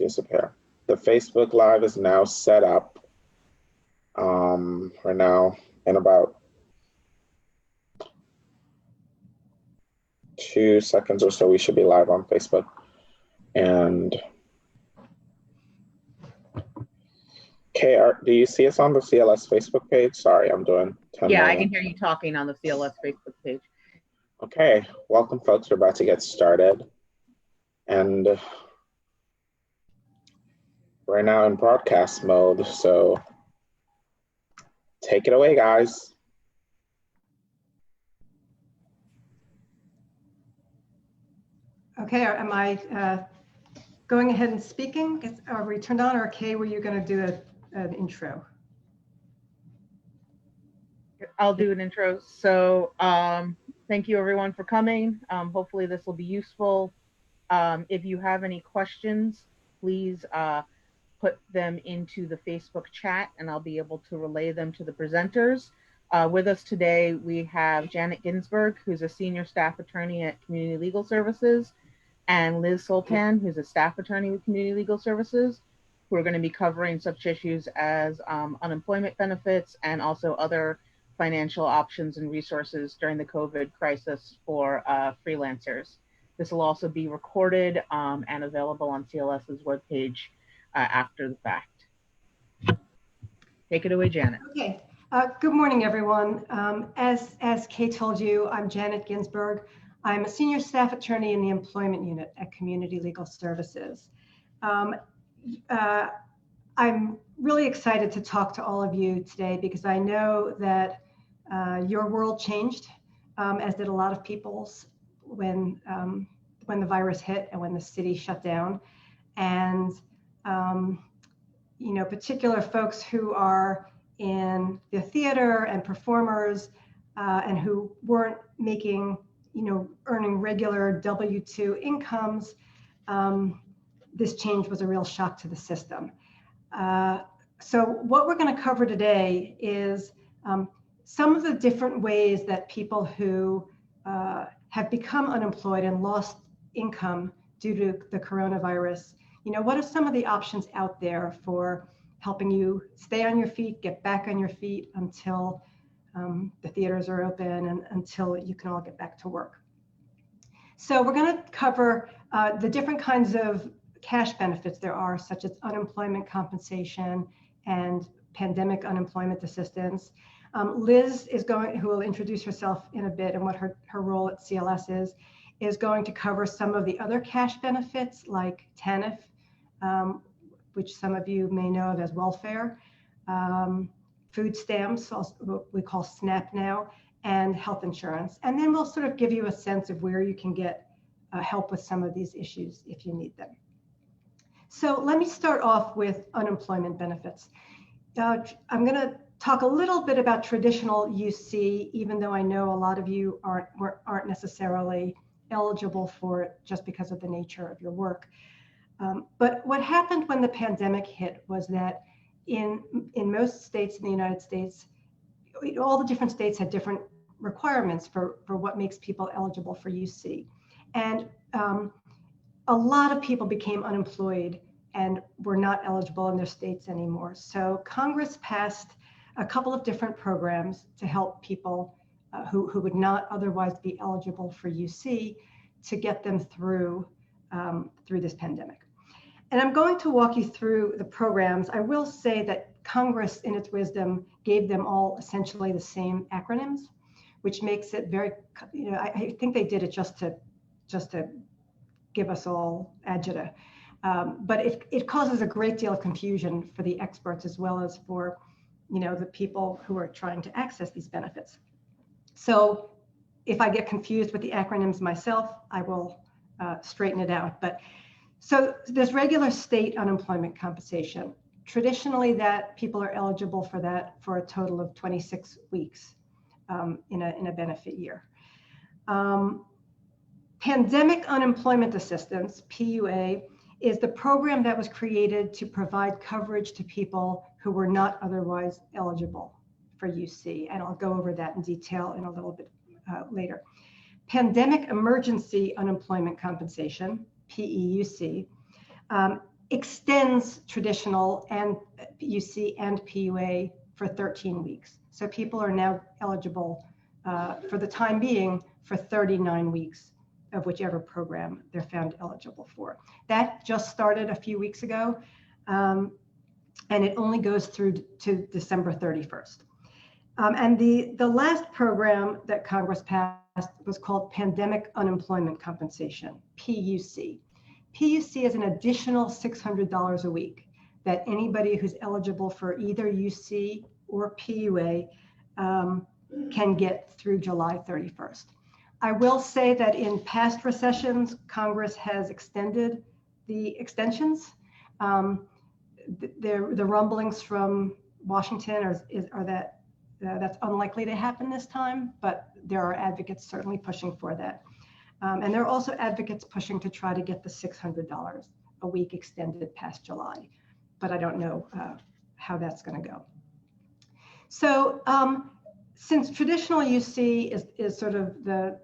disappear. The Facebook Live is now set up. We're now in about 2 seconds or so, we should be live on Facebook. And KR, do you see us on the CLS Facebook page? Sorry, I'm doing 10 Yeah, million. I can hear you talking on the CLS Facebook page. Okay, welcome folks, we're about to get started. And we're now in broadcast mode, so take it away, guys. Okay, am I going ahead and speaking? Are we turned on, or Kay, were you going to do an intro? I'll do an intro. So thank you everyone for coming. Hopefully this will be useful. If you have any questions, please put them into the Facebook chat and I'll be able to relay them to the presenters. With us today, we have Janet Ginsburg, who's a senior staff attorney at Community Legal Services, and Liz Sultan, who's a staff attorney with Community Legal Services, who are going to be covering such issues as unemployment benefits and also other financial options and resources during the COVID crisis for freelancers. This will also be recorded and available on CLS's webpage after the fact. Take it away, Janet. Okay. Good morning, everyone. As Kay told you, I'm Janet Ginsburg. I'm a senior staff attorney in the employment unit at Community Legal Services. I'm really excited to talk to all of you today because I know that your world changed, as did a lot of people's when the virus hit and when the city shut down. And you know, particular folks who are in the theater and performers and who weren't making, you know, earning regular W-2 incomes, this change was a real shock to the system. So what we're going to cover today is some of the different ways that people who have become unemployed and lost income due to the coronavirus, you know, what are some of the options out there for helping you stay on your feet, get back on your feet until the theaters are open and until you can all get back to work. So we're going to cover the different kinds of cash benefits there are, such as unemployment compensation and pandemic unemployment assistance. Liz is who will introduce herself in a bit and what her role at CLS is going to cover some of the other cash benefits like TANF, which some of you may know of as welfare, food stamps, what we call SNAP now, and health insurance. And then we'll sort of give you a sense of where you can get help with some of these issues if you need them. So let me start off with unemployment benefits. I'm going to talk a little bit about traditional UC, even though I know a lot of you aren't necessarily eligible for it just because of the nature of your work. But what happened when the pandemic hit was that in most states in the United States, all the different states had different requirements for what makes people eligible for UC. And a lot of people became unemployed and were not eligible in their states anymore. So Congress passed a couple of different programs to help people who would not otherwise be eligible for UC to get them through this pandemic. And I'm going to walk you through the programs. I will say that Congress, in its wisdom, gave them all essentially the same acronyms, which makes it very, you know, I think they did it just to give us all agita. But it causes a great deal of confusion for the experts as well as for, you know, the people who are trying to access these benefits. So if I get confused with the acronyms myself, I will straighten it out. But so there's regular state unemployment compensation. Traditionally, that people are eligible for that for a total of 26 weeks in a benefit year. Pandemic unemployment assistance, PUA, is the program that was created to provide coverage to people who were not otherwise eligible for UC. And I'll go over that in detail in a little bit later. Pandemic emergency unemployment compensation, PEUC, extends traditional and UC and PUA for 13 weeks. So people are now eligible for the time being for 39 weeks of whichever program they're found eligible for. That just started a few weeks ago, and it only goes through to December 31st. And the last program that Congress passed was called Pandemic Unemployment Compensation, PUC. PUC is an additional $600 a week that anybody who's eligible for either UC or PUA can get through July 31st. I will say that in past recessions, Congress has extended the extensions. The rumblings from Washington are that that's unlikely to happen this time, but there are advocates certainly pushing for that. And there are also advocates pushing to try to get the $600 a week extended past July, but I don't know how that's going to go. So since traditional UC is sort of the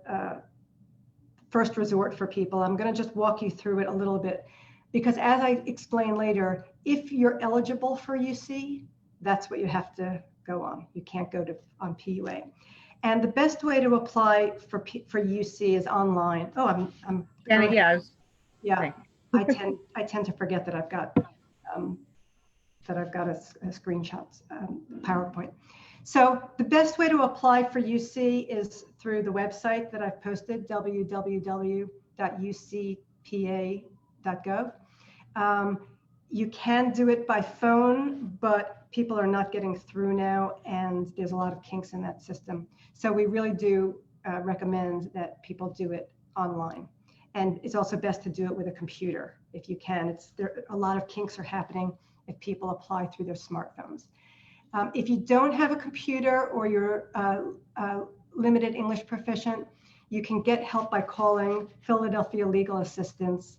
first resort for people, I'm going to just walk you through it a little bit, because as I explain later, if you're eligible for UC, that's what you have to go on. You can't go on PUA. And the best way to apply for UC is online. Oh, I'm yeah. Yeah, I tend to forget that I've got a screenshot PowerPoint. So the best way to apply for UC is through the website that I've posted, www.ucpa.gov. You can do it by phone, but people are not getting through now, and there's a lot of kinks in that system. So we really do recommend that people do it online. And it's also best to do it with a computer if you can. A lot of kinks are happening if people apply through their smartphones. If you don't have a computer or you're limited English proficient, you can get help by calling Philadelphia Legal Assistance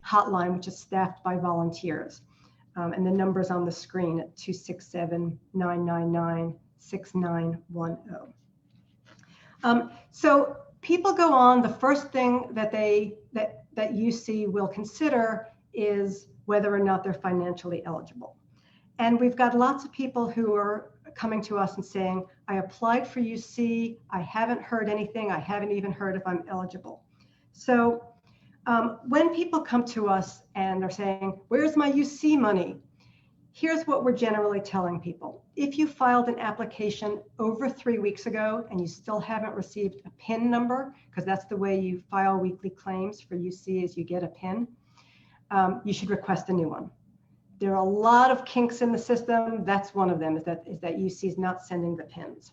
Hotline, which is staffed by volunteers. And the number's on the screen at 267-999-6910. So people go on, the first thing that UC will consider is whether or not they're financially eligible. And we've got lots of people who are coming to us and saying, I applied for UC, I haven't heard anything, I haven't even heard if I'm eligible. So when people come to us and they're saying, where's my UC money? Here's what we're generally telling people. If you filed an application over 3 weeks ago and you still haven't received a PIN number, because that's the way you file weekly claims for UC is you get a PIN, you should request a new one. There are a lot of kinks in the system. That's one of them, is that UC is not sending the PINs.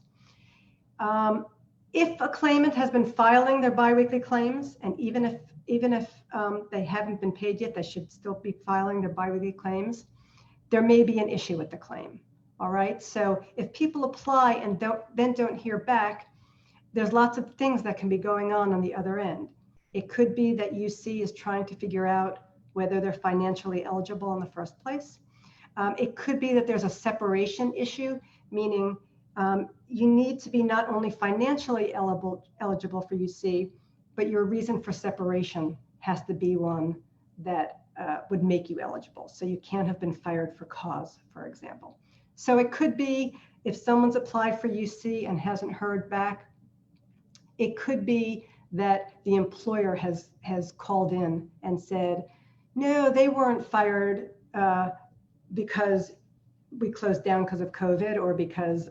If a claimant has been filing their biweekly claims, and even if they haven't been paid yet, they should still be filing their biweekly claims, there may be an issue with the claim. All right, so if people apply and don't hear back, there's lots of things that can be going on the other end. It could be that UC is trying to figure out whether they're financially eligible in the first place. It could be that there's a separation issue, meaning you need to be not only financially eligible for UC, but your reason for separation has to be one that would make you eligible. So you can't have been fired for cause, for example. So it could be if someone's applied for UC and hasn't heard back, it could be that the employer has called in and said, no, they weren't fired because we closed down because of COVID, or because,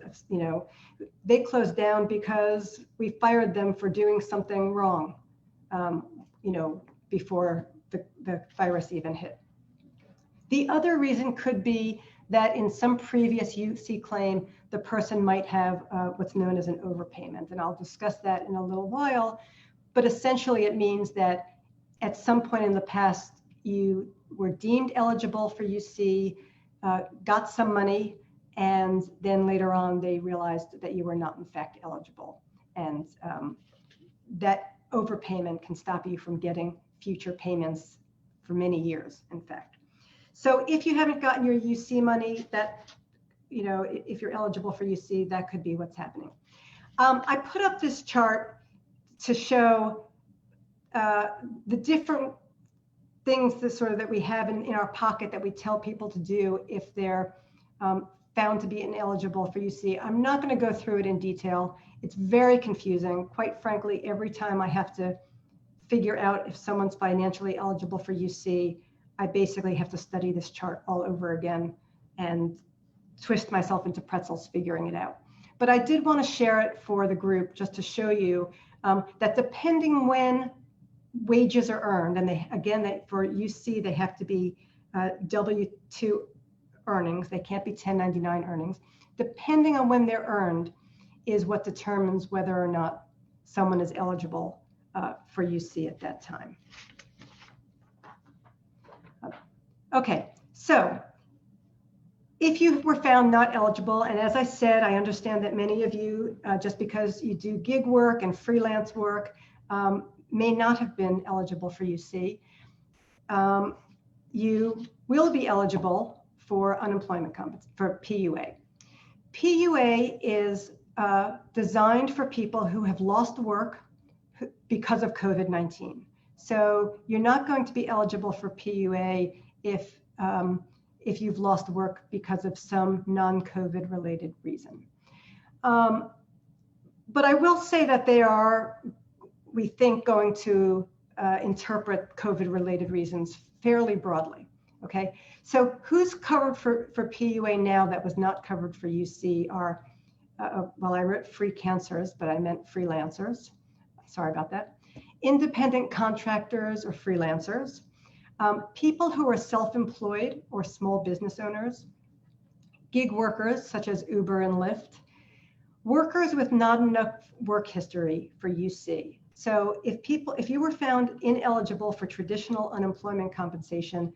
they closed down because we fired them for doing something wrong, before the virus even hit. The other reason could be that in some previous UC claim, the person might have what's known as an overpayment. And I'll discuss that in a little while. But essentially, it means that at some point in the past, you were deemed eligible for UC, got some money, and then later on, they realized that you were not in fact eligible. And that overpayment can stop you from getting future payments for many years, in fact. So if you haven't gotten your UC money, that, if you're eligible for UC, that could be what's happening. I put up this chart to show the different things that we have in our pocket that we tell people to do if they're found to be ineligible for UC. I'm not going to go through it in detail. It's very confusing. Quite frankly, every time I have to figure out if someone's financially eligible for UC, I basically have to study this chart all over again and twist myself into pretzels figuring it out. But I did want to share it for the group just to show you that depending when wages are earned, and for UC, they have to be W-2 earnings. They can't be 1099 earnings. Depending on when they're earned is what determines whether or not someone is eligible for UC at that time. Okay, so if you were found not eligible, and as I said, I understand that many of you, just because you do gig work and freelance work, may not have been eligible for UC. You will be eligible for unemployment compensation, for PUA. PUA is designed for people who have lost work because of COVID-19. So you're not going to be eligible for PUA if you've lost work because of some non-COVID related reason. But I will say that they are, we think, going to interpret COVID related reasons fairly broadly. Okay, so who's covered for PUA now that was not covered for UC are, well, I wrote freelancers, but I meant freelancers. Sorry about that. Independent contractors or freelancers, people who are self-employed or small business owners, gig workers such as Uber and Lyft, workers with not enough work history for UC. So if you were found ineligible for traditional unemployment compensation,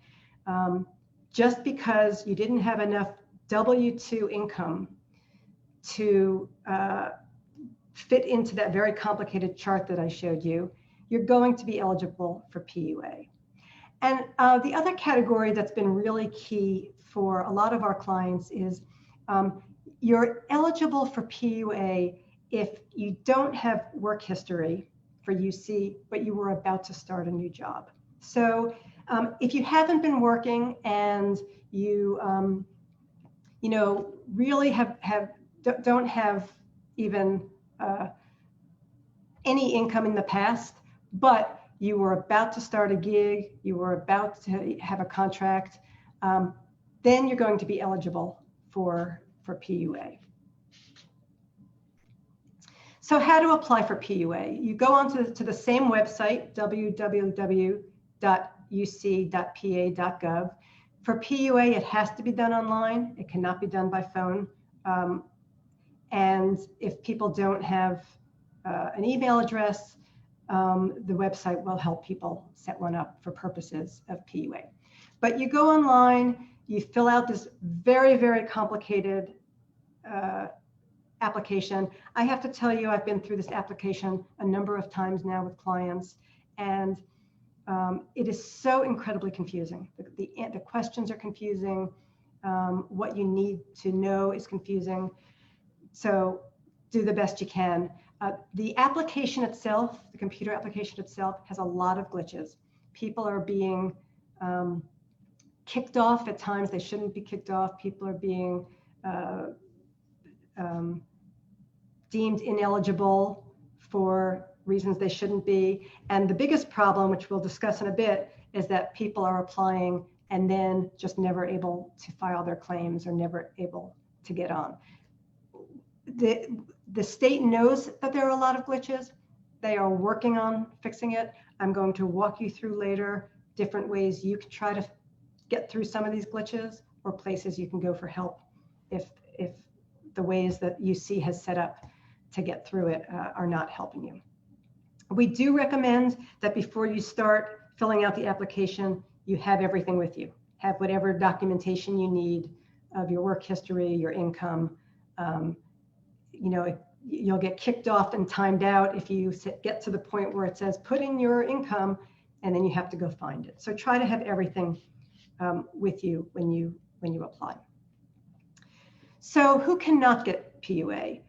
just because you didn't have enough W-2 income to fit into that very complicated chart that I showed you, you're going to be eligible for PUA. And the other category that's been really key for a lot of our clients is you're eligible for PUA if you don't have work history for UC, but you were about to start a new job. So if you haven't been working and you really don't have even any income in the past, but you were about to start a gig, you were about to have a contract, then you're going to be eligible for PUA. So how to apply for PUA? You go onto the same website, www.uc.pa.gov. For PUA, it has to be done online. It cannot be done by phone. And if people don't have an email address, the website will help people set one up for purposes of PUA. But you go online, you fill out this very, very complicated application. I have to tell you, I've been through this application a number of times now with clients, and it is so incredibly confusing. The questions are confusing. What you need to know is confusing. So do the best you can. The application itself, the computer application itself, has a lot of glitches. People are being kicked off at times they shouldn't be kicked off. People are being deemed ineligible for reasons they shouldn't be. And the biggest problem, which we'll discuss in a bit, is that people are applying and then just never able to file their claims or never able to get on. The state knows that there are a lot of glitches. They are working on fixing it. I'm going to walk you through later different ways you can try to get through some of these glitches, or places you can go for help if the ways that UC has set up to get through it are not helping you. We do recommend that before you start filling out the application, you have everything with you. Have whatever documentation you need of your work history, your income. You'll get kicked off and timed out if you get to the point where it says put in your income, and then you have to go find it. So try to have everything with you when you apply. So who cannot get PUA?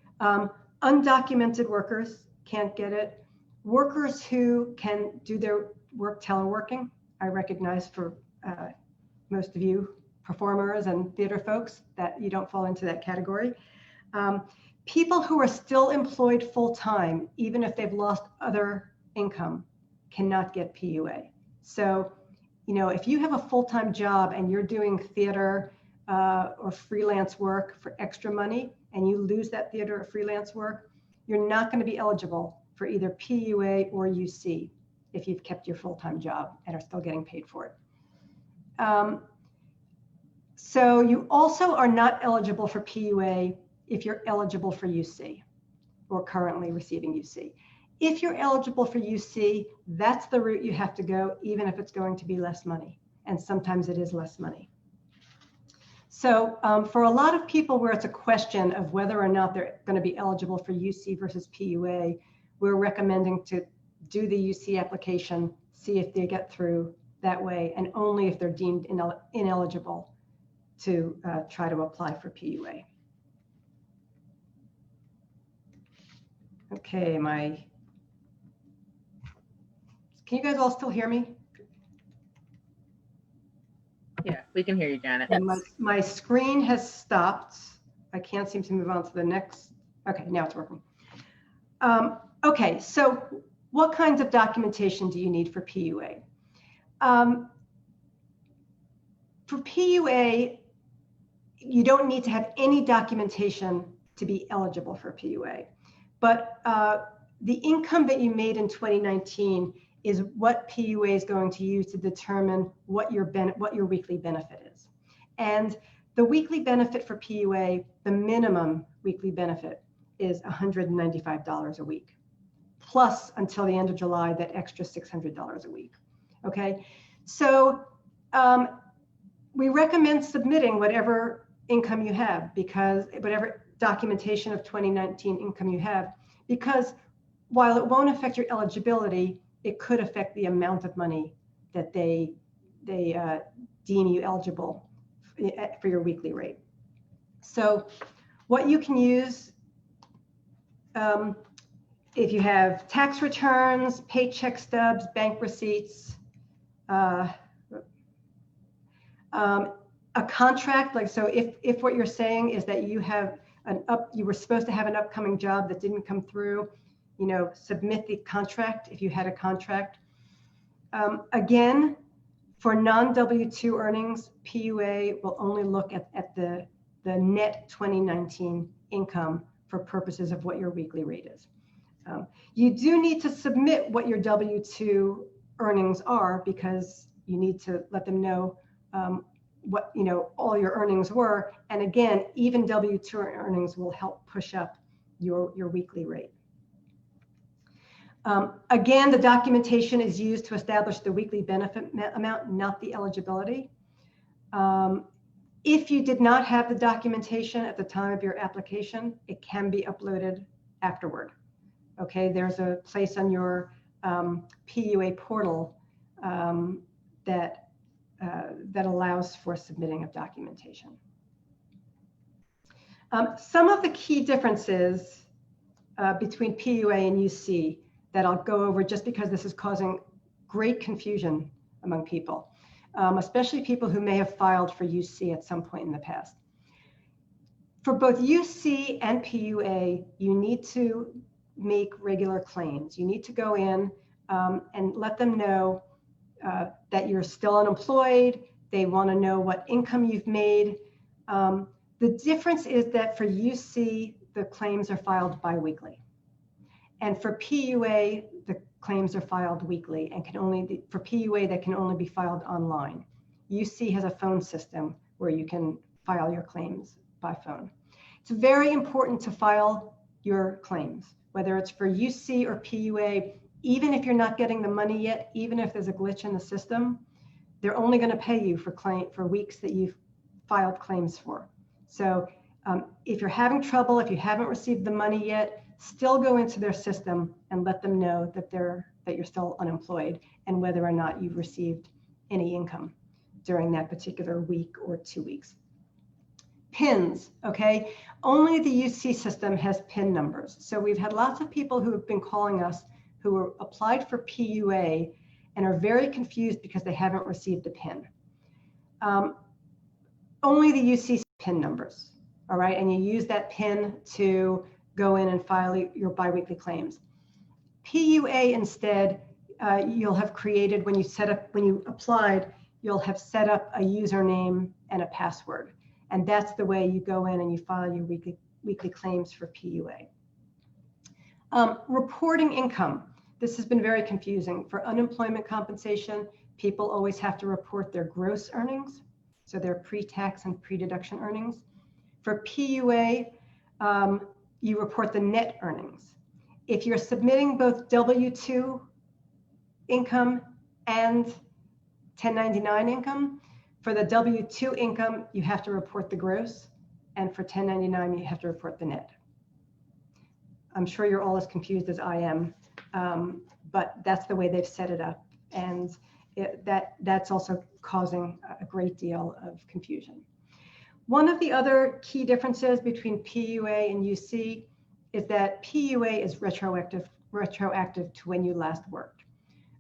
Undocumented workers can't get it. Workers who can do their work teleworking I recognize for most of you performers and theater folks that you don't fall into that category. People who are still employed full-time, even if they've lost other income, cannot get PUA. So, you know, if you have a full-time job and you're doing theater or freelance work for extra money and you lose that theater or freelance work, you're not going to be eligible for either PUA or UC if you've kept your full-time job and are still getting paid for it. So you also are not eligible for PUA if you're eligible for UC or currently receiving UC. If you're eligible for UC, that's the route you have to go, even if it's going to be less money. And sometimes it is less money. So for a lot of people where it's a question of whether or not they're going to be eligible for UC versus PUA, we're recommending to do the UC application, see if they get through that way, and only if they're deemed ineligible to try to apply for PUA. Okay, can you guys all still hear me? Yeah, we can hear you, Janet. And my screen has stopped. I can't seem to move on to the next. Okay, now it's working. Okay, so what kinds of documentation do you need for PUA? For PUA, you don't need to have any documentation to be eligible for PUA. But the income that you made in 2019 is what PUA is going to use to determine what your weekly benefit is. And the weekly benefit for PUA, the minimum weekly benefit is $195 a week, plus until the end of July, that extra $600 a week. Okay, so we recommend submitting whatever income you have, because whatever documentation of 2019 income you have, because while it won't affect your eligibility, it could affect the amount of money that they deem you eligible for your weekly rate. So what you can use, if you have tax returns, paycheck stubs, bank receipts, a contract, like, so if what you're saying is that you have you were supposed to have an upcoming job that didn't come through, you know, submit the contract if you had a contract. Again, for non-W2 earnings, PUA will only look at the net 2019 income for purposes of what your weekly rate is. You do need to submit what your W2 earnings are, because you need to let them know what, you know, all your earnings were. And again, even W2 earnings will help push up your weekly rate. Again, the documentation is used to establish the weekly benefit amount, not the eligibility. If you did not have the documentation at the time of your application, it can be uploaded afterward. Okay, there's a place on your PUA portal that allows for submitting of documentation. Some of the key differences between PUA and UC that I'll go over, just because this is causing great confusion among people, especially people who may have filed for UC at some point in the past. For both UC and PUA, you need to make regular claims. You need to go in and let them know that you're still unemployed. They want to know what income you've made. The difference is that for UC, the claims are filed biweekly. And for PUA, the claims are filed weekly and can only be, for PUA, that can only be filed online. UC has a phone system where you can file your claims by phone. It's very important to file your claims, whether it's for UC or PUA. Even if you're not getting the money yet, even if there's a glitch in the system, they're only going to pay you for weeks that you've filed claims for. So if you're having trouble, if you haven't received the money yet, still go into their system and let them know that you're still unemployed and whether or not you've received any income during that particular week or 2 weeks. PINs, okay? Only the UC system has PIN numbers. So we've had lots of people who have been calling us who were applied for PUA and are very confused because they haven't received a PIN. Only the UC PIN numbers, all right? And you use that PIN to go in and file your biweekly claims. PUA instead, you'll have created when you applied, you'll have set up a username and a password. And that's the way you go in and you file your weekly claims for PUA. Reporting income. This has been very confusing. For unemployment compensation, people always have to report their gross earnings, so their pre-tax and pre-deduction earnings. For PUA, you report the net earnings. If you're submitting both W-2 income and 1099 income, for the W-2 income, you have to report the gross, and for 1099, you have to report the net. I'm sure you're all as confused as I am, but that's the way they've set it up, and that's also causing a great deal of confusion. One of the other key differences between PUA and UC is that PUA is retroactive to when you last worked.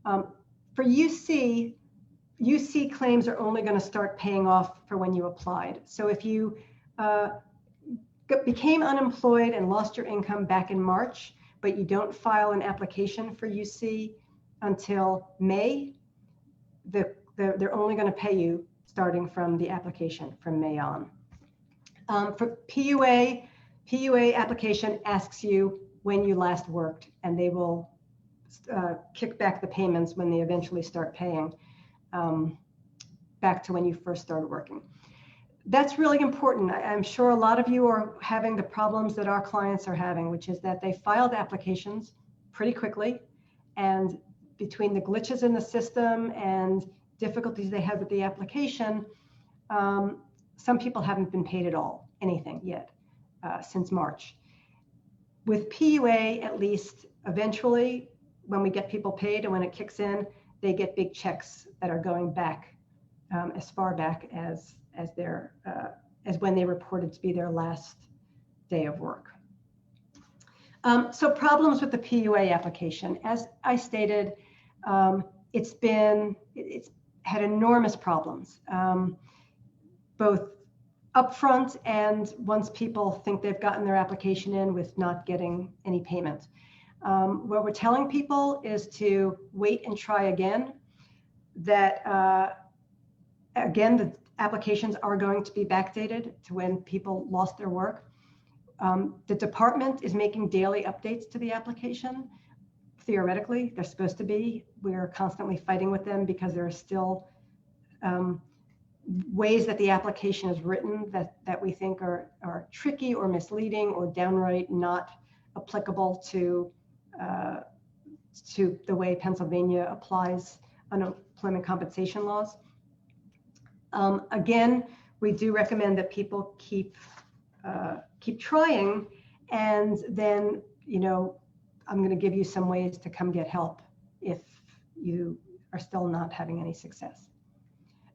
For UC claims are only going to start paying off for when you applied. So if you became unemployed and lost your income back in March, but you don't file an application for UC until May, they're only going to pay you starting from the application from May on. For PUA application asks you when you last worked, and they will kick back the payments when they eventually start paying back to when you first started working. That's really important. I'm sure a lot of you are having the problems that our clients are having, which is that they filed applications pretty quickly, and between the glitches in the system and difficulties they had with the application, some people haven't been paid at all, anything yet, since March. With PUA, at least eventually, when we get people paid and when it kicks in, they get big checks that are going back as far back as when they reported to be their last day of work. So problems with the PUA application. As I stated, it's had enormous problems, both upfront and once people think they've gotten their application in with not getting any payment. What we're telling people is to wait and try again, that again, the applications are going to be backdated to when people lost their work. The department is making daily updates to the application. Theoretically, they're supposed to be. We're constantly fighting with them because there are still ways that the application is written that we think are tricky or misleading or downright not applicable to the way Pennsylvania applies unemployment compensation laws. Again, we do recommend that people keep trying, and then, I'm going to give you some ways to come get help if you are still not having any success.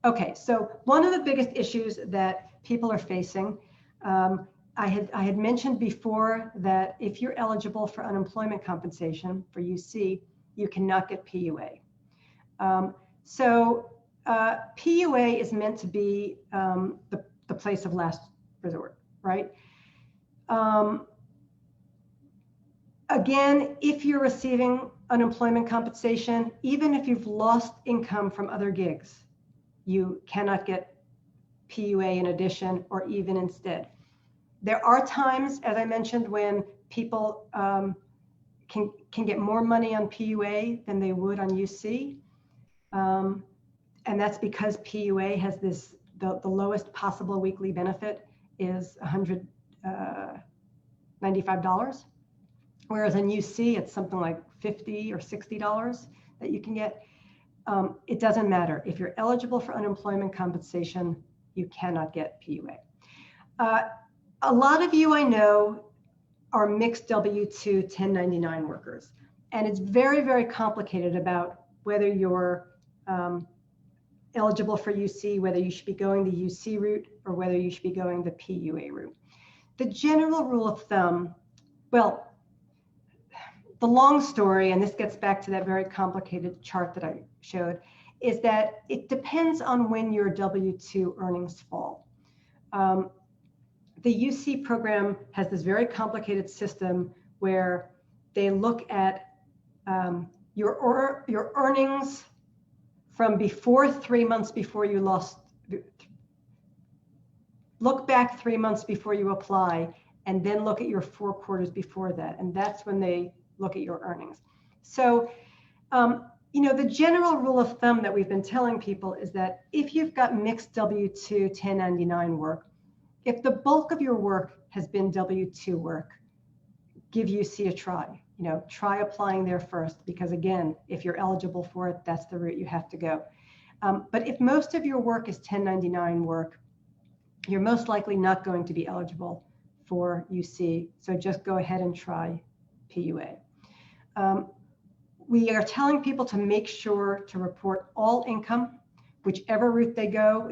Okay, so one of the biggest issues that people are facing, I had mentioned before that if you're eligible for unemployment compensation for UC, you cannot get PUA. PUA is meant to be the place of last resort, right? Again, if you're receiving unemployment compensation, even if you've lost income from other gigs, you cannot get PUA in addition or even instead. There are times, as I mentioned, when people can get more money on PUA than they would on UC. And that's because PUA has the lowest possible weekly benefit is $195. Whereas in UC, it's something like $50 or $60 that you can get. It doesn't matter. If you're eligible for unemployment compensation, you cannot get PUA. A lot of you I know are mixed W-2 1099 workers. And it's very, very complicated about whether you're eligible for UC, whether you should be going the UC route or whether you should be going the PUA route. The general rule of thumb, the long story, and this gets back to that very complicated chart that I showed, is that it depends on when your W-2 earnings fall. The UC program has this very complicated system where they look at your earnings from before 3 months before you lost, look back 3 months before you apply, and then look at your 4 quarters before that. And that's when they look at your earnings. So, you know, the general rule of thumb that we've been telling people is that if you've got mixed W-2 1099 work, if the bulk of your work has been W-2 work, give UC a try. You know, try applying there first, because again, if you're eligible for it, that's the route you have to go. But if most of your work is 1099 work, you're most likely not going to be eligible for UC. So just go ahead and try PUA. We are telling people to make sure to report all income, whichever route they go.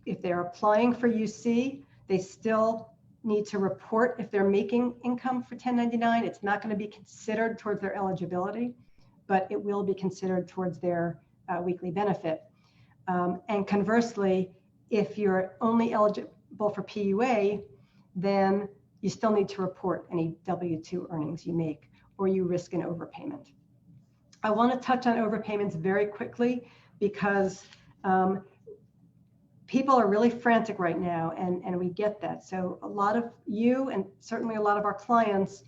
If they're applying for UC, they still need to report if they're making income for 1099. It's not going to be considered towards their eligibility, but it will be considered towards their weekly benefit. And conversely, if you're only eligible for PUA, then you still need to report any W-2 earnings you make, or you risk an overpayment. I want to touch on overpayments very quickly because people are really frantic right now, and we get that. So a lot of you, and certainly a lot of our clients,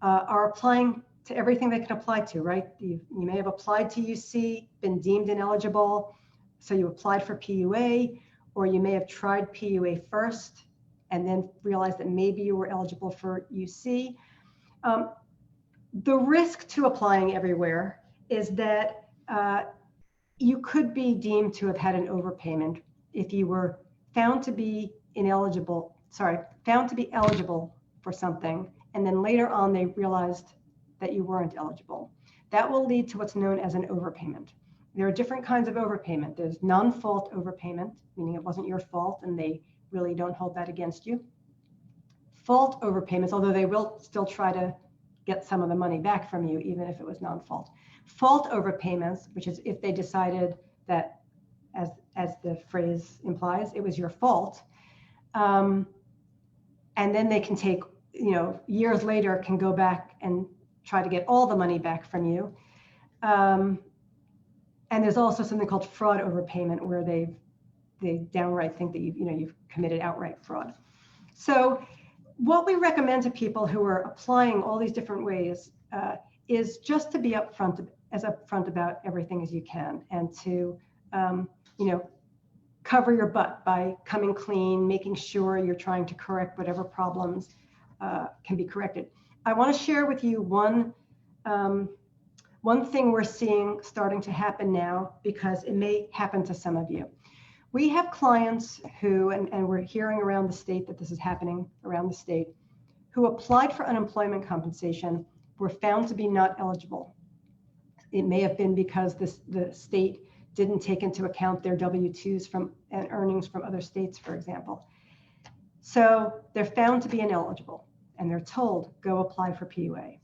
are applying to everything they can apply to, right? You may have applied to UC, been deemed ineligible, so you applied for PUA, or you may have tried PUA first and then realized that maybe you were eligible for UC. The risk to applying everywhere is that you could be deemed to have had an overpayment if you were found to be eligible for something, and then later on they realized that you weren't eligible. That will lead to what's known as an overpayment. There are different kinds of overpayment. There's non-fault overpayment, meaning it wasn't your fault and they really don't hold that against you. Fault overpayments, although they will still try to get some of the money back from you, even if it was non-fault. Fault overpayments, which is if they decided that, as the phrase implies, it was your fault, and then they can take, you know, years later can go back and try to get all the money back from you. And there's also something called fraud overpayment, where they downright think that you've committed outright fraud. So what we recommend to people who are applying all these different ways is just to be as upfront about everything as you can, and to cover your butt by coming clean, making sure you're trying to correct whatever problems can be corrected. I want to share with you one thing we're seeing starting to happen now, because it may happen to some of you. We have clients who, and we're hearing around the state that this is happening around the state, who applied for unemployment compensation, were found to be not eligible. It may have been because the state didn't take into account their W-2s and earnings from other states, for example. So they're found to be ineligible, and they're told, go apply for PUA.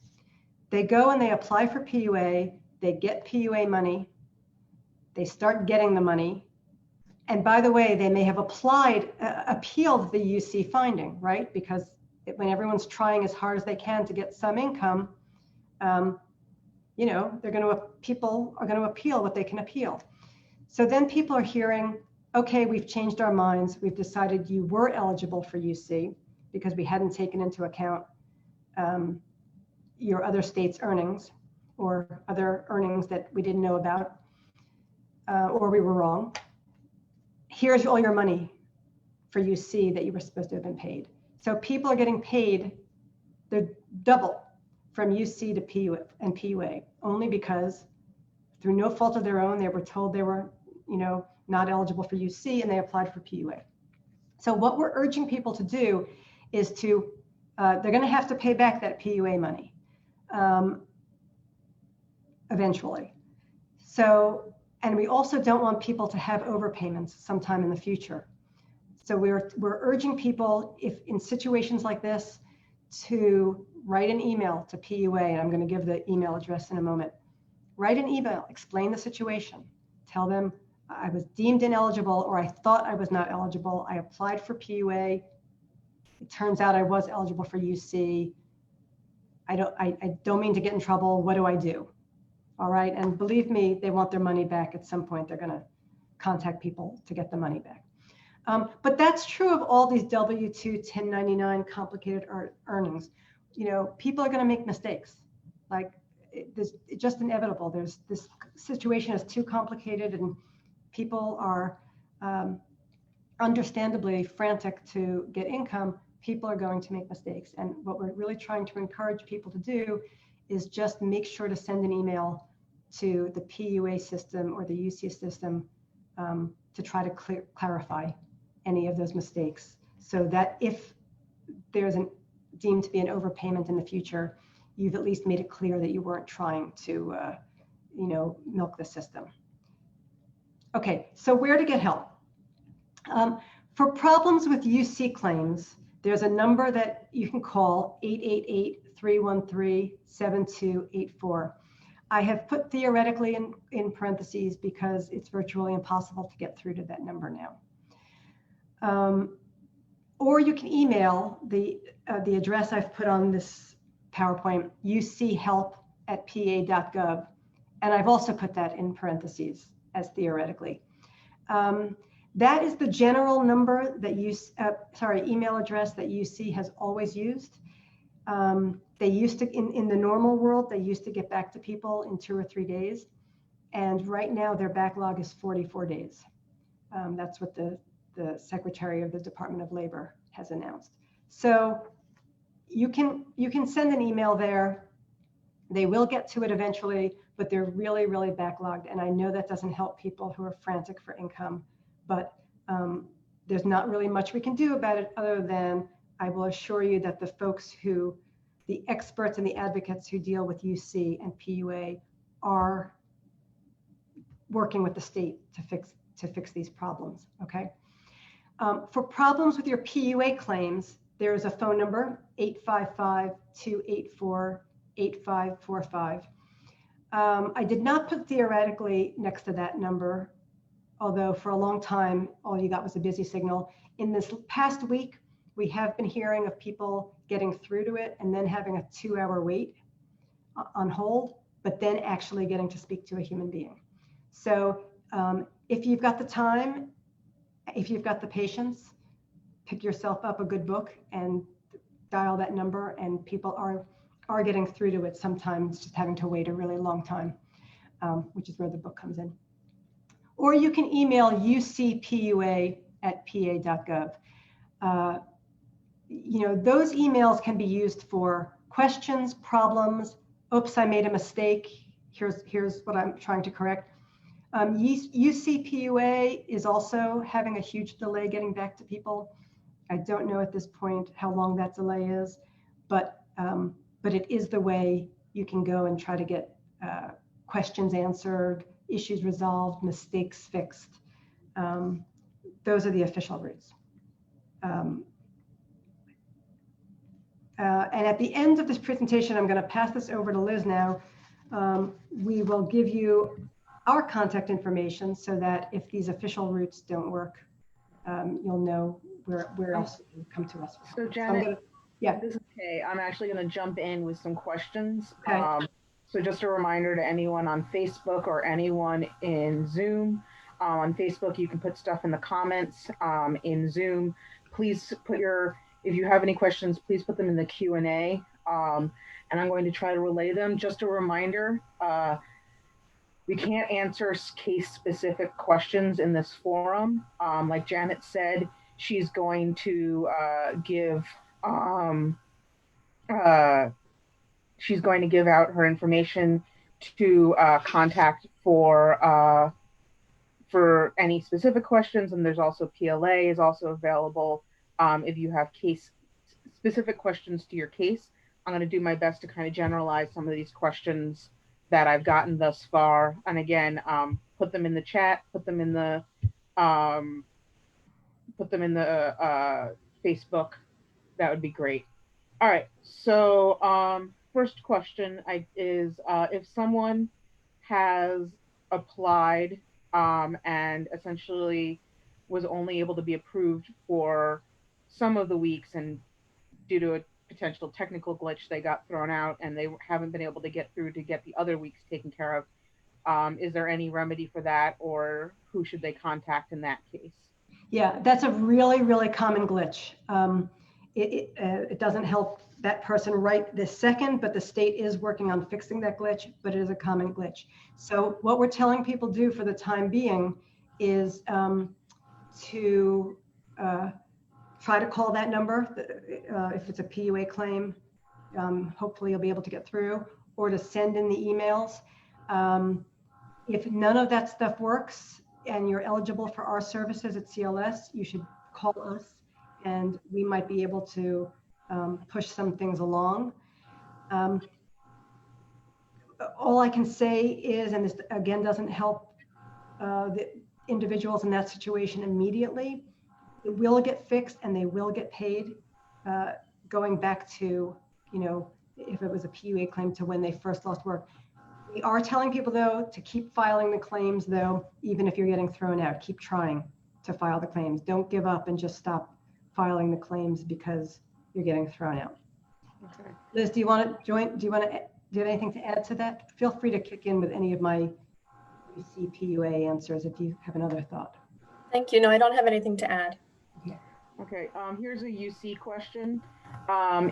They go and they apply for PUA, they get PUA money, they start getting the money, and by the way, they may have appealed the UC finding, right? Because when everyone's trying as hard as they can to get some income, people are going to appeal what they can appeal. So then people are hearing, okay, we've changed our minds. We've decided you were eligible for UC because we hadn't taken into account your other state's earnings or other earnings that we didn't know about, or we were wrong. Here's all your money for UC that you were supposed to have been paid. So people are getting paid the double from UC to PUA and PUA, only because through no fault of their own, they were told they were, not eligible for UC, and they applied for PUA. So what we're urging people to do is they're going to have to pay back that PUA money eventually. So, and we also don't want people to have overpayments sometime in the future. So we're urging people, if in situations like this, to write an email to PUA, and I'm going to give the email address in a moment. Write an email, explain the situation. Tell them I was deemed ineligible, or I thought I was not eligible. I applied for PUA. It turns out I was eligible for UC. I don't mean to get in trouble. What do I do? All right. And believe me, they want their money back at some point. They're going to contact people to get the money back. But that's true of all these W-2, 1099 complicated earnings. You know, people are going to make mistakes. Like it's just inevitable. This situation is too complicated, and people are understandably frantic to get income. People are going to make mistakes. And what we're really trying to encourage people to do is just make sure to send an email to the PUA system or the UC system to try to clarify any of those mistakes, so that if there's deemed to be an overpayment in the future, you've at least made it clear that you weren't trying to, milk the system. Okay, so where to get help? For problems with UC claims, there's a number that you can call, 888-313-7284. I have put theoretically in parentheses because it's virtually impossible to get through to that number now. Or you can email the address I've put on this PowerPoint, uchelp@pa.gov. And I've also put that in parentheses as theoretically. That is the general number that email address that UC has always used. They used to, in the normal world, they used to get back to people in 2 or 3 days. And right now their backlog is 44 days. That's what the Secretary of the Department of Labor has announced. So you can send an email there. They will get to it eventually, but they're really, really backlogged. And I know that doesn't help people who are frantic for income, but there's not really much we can do about it other than I will assure you that the experts and the advocates who deal with UC and PUA are working with the state to fix these problems, okay? For problems with your PUA claims, there's a phone number, 855-284-8545. I did not put theoretically next to that number, although for a long time, all you got was a busy signal. In this past week, we have been hearing of people getting through to it and then having a 2-hour wait on hold, but then actually getting to speak to a human being. So if you've got the time, if you've got the patience, pick yourself up a good book and dial that number, and people are getting through to it, sometimes just having to wait a really long time, which is where the book comes in. Or you can email ucpua@pa.gov. Those emails can be used for questions, problems. Oops, I made a mistake. Here's what I'm trying to correct. UCPUA is also having a huge delay getting back to people. I don't know at this point how long that delay is, but it is the way you can go and try to get questions answered, issues resolved, mistakes fixed. Those are the official routes. And at the end of this presentation, I'm going to pass this over to Liz now. We will give you our contact information so that if these official routes don't work, you'll know where else to come to us. So Janet, this is okay. I'm actually going to jump in with some questions. Okay. So just a reminder to anyone on Facebook or anyone in Zoom. On Facebook, you can put stuff in the comments. In Zoom, please if you have any questions, please put them in the Q&A. And I'm going to try to relay them. Just a reminder, we can't answer case-specific questions in this forum. Like Janet said, she's going to give out her information to contact for any specific questions, and there's also PLA is also available if you have case-specific questions to your case. I'm going to do my best to kind of generalize some of these questions that I've gotten thus far, and again, put them in the chat, put them in the Facebook. That would be great. All right. So first question is if someone has applied and essentially was only able to be approved for some of the weeks, and due to a potential technical glitch, they got thrown out, and they haven't been able to get through to get the other weeks taken care of. Is there any remedy for that, or who should they contact in that case? Yeah, that's a really, really common glitch. It doesn't help that person right this second, but the state is working on fixing that glitch, but it is a common glitch. So what we're telling people do for the time being is to try to call that number. If it's a PUA claim, hopefully you'll be able to get through, or to send in the emails. If none of that stuff works and you're eligible for our services at CLS, you should call us, and we might be able to push some things along. All I can say is, and this again doesn't help the individuals in that situation immediately, it will get fixed and they will get paid, going back to, if it was a PUA claim, to when they first lost work. We are telling people, though, to keep filing the claims, though, even if you're getting thrown out. Keep trying to file the claims. Don't give up and just stop filing the claims because you're getting thrown out. Okay. Liz, do you want to join? Do you have anything to add to that? Feel free to kick in with any of my UC PUA answers if you have another thought. Thank you. No, I don't have anything to add. Okay, here's a UC question.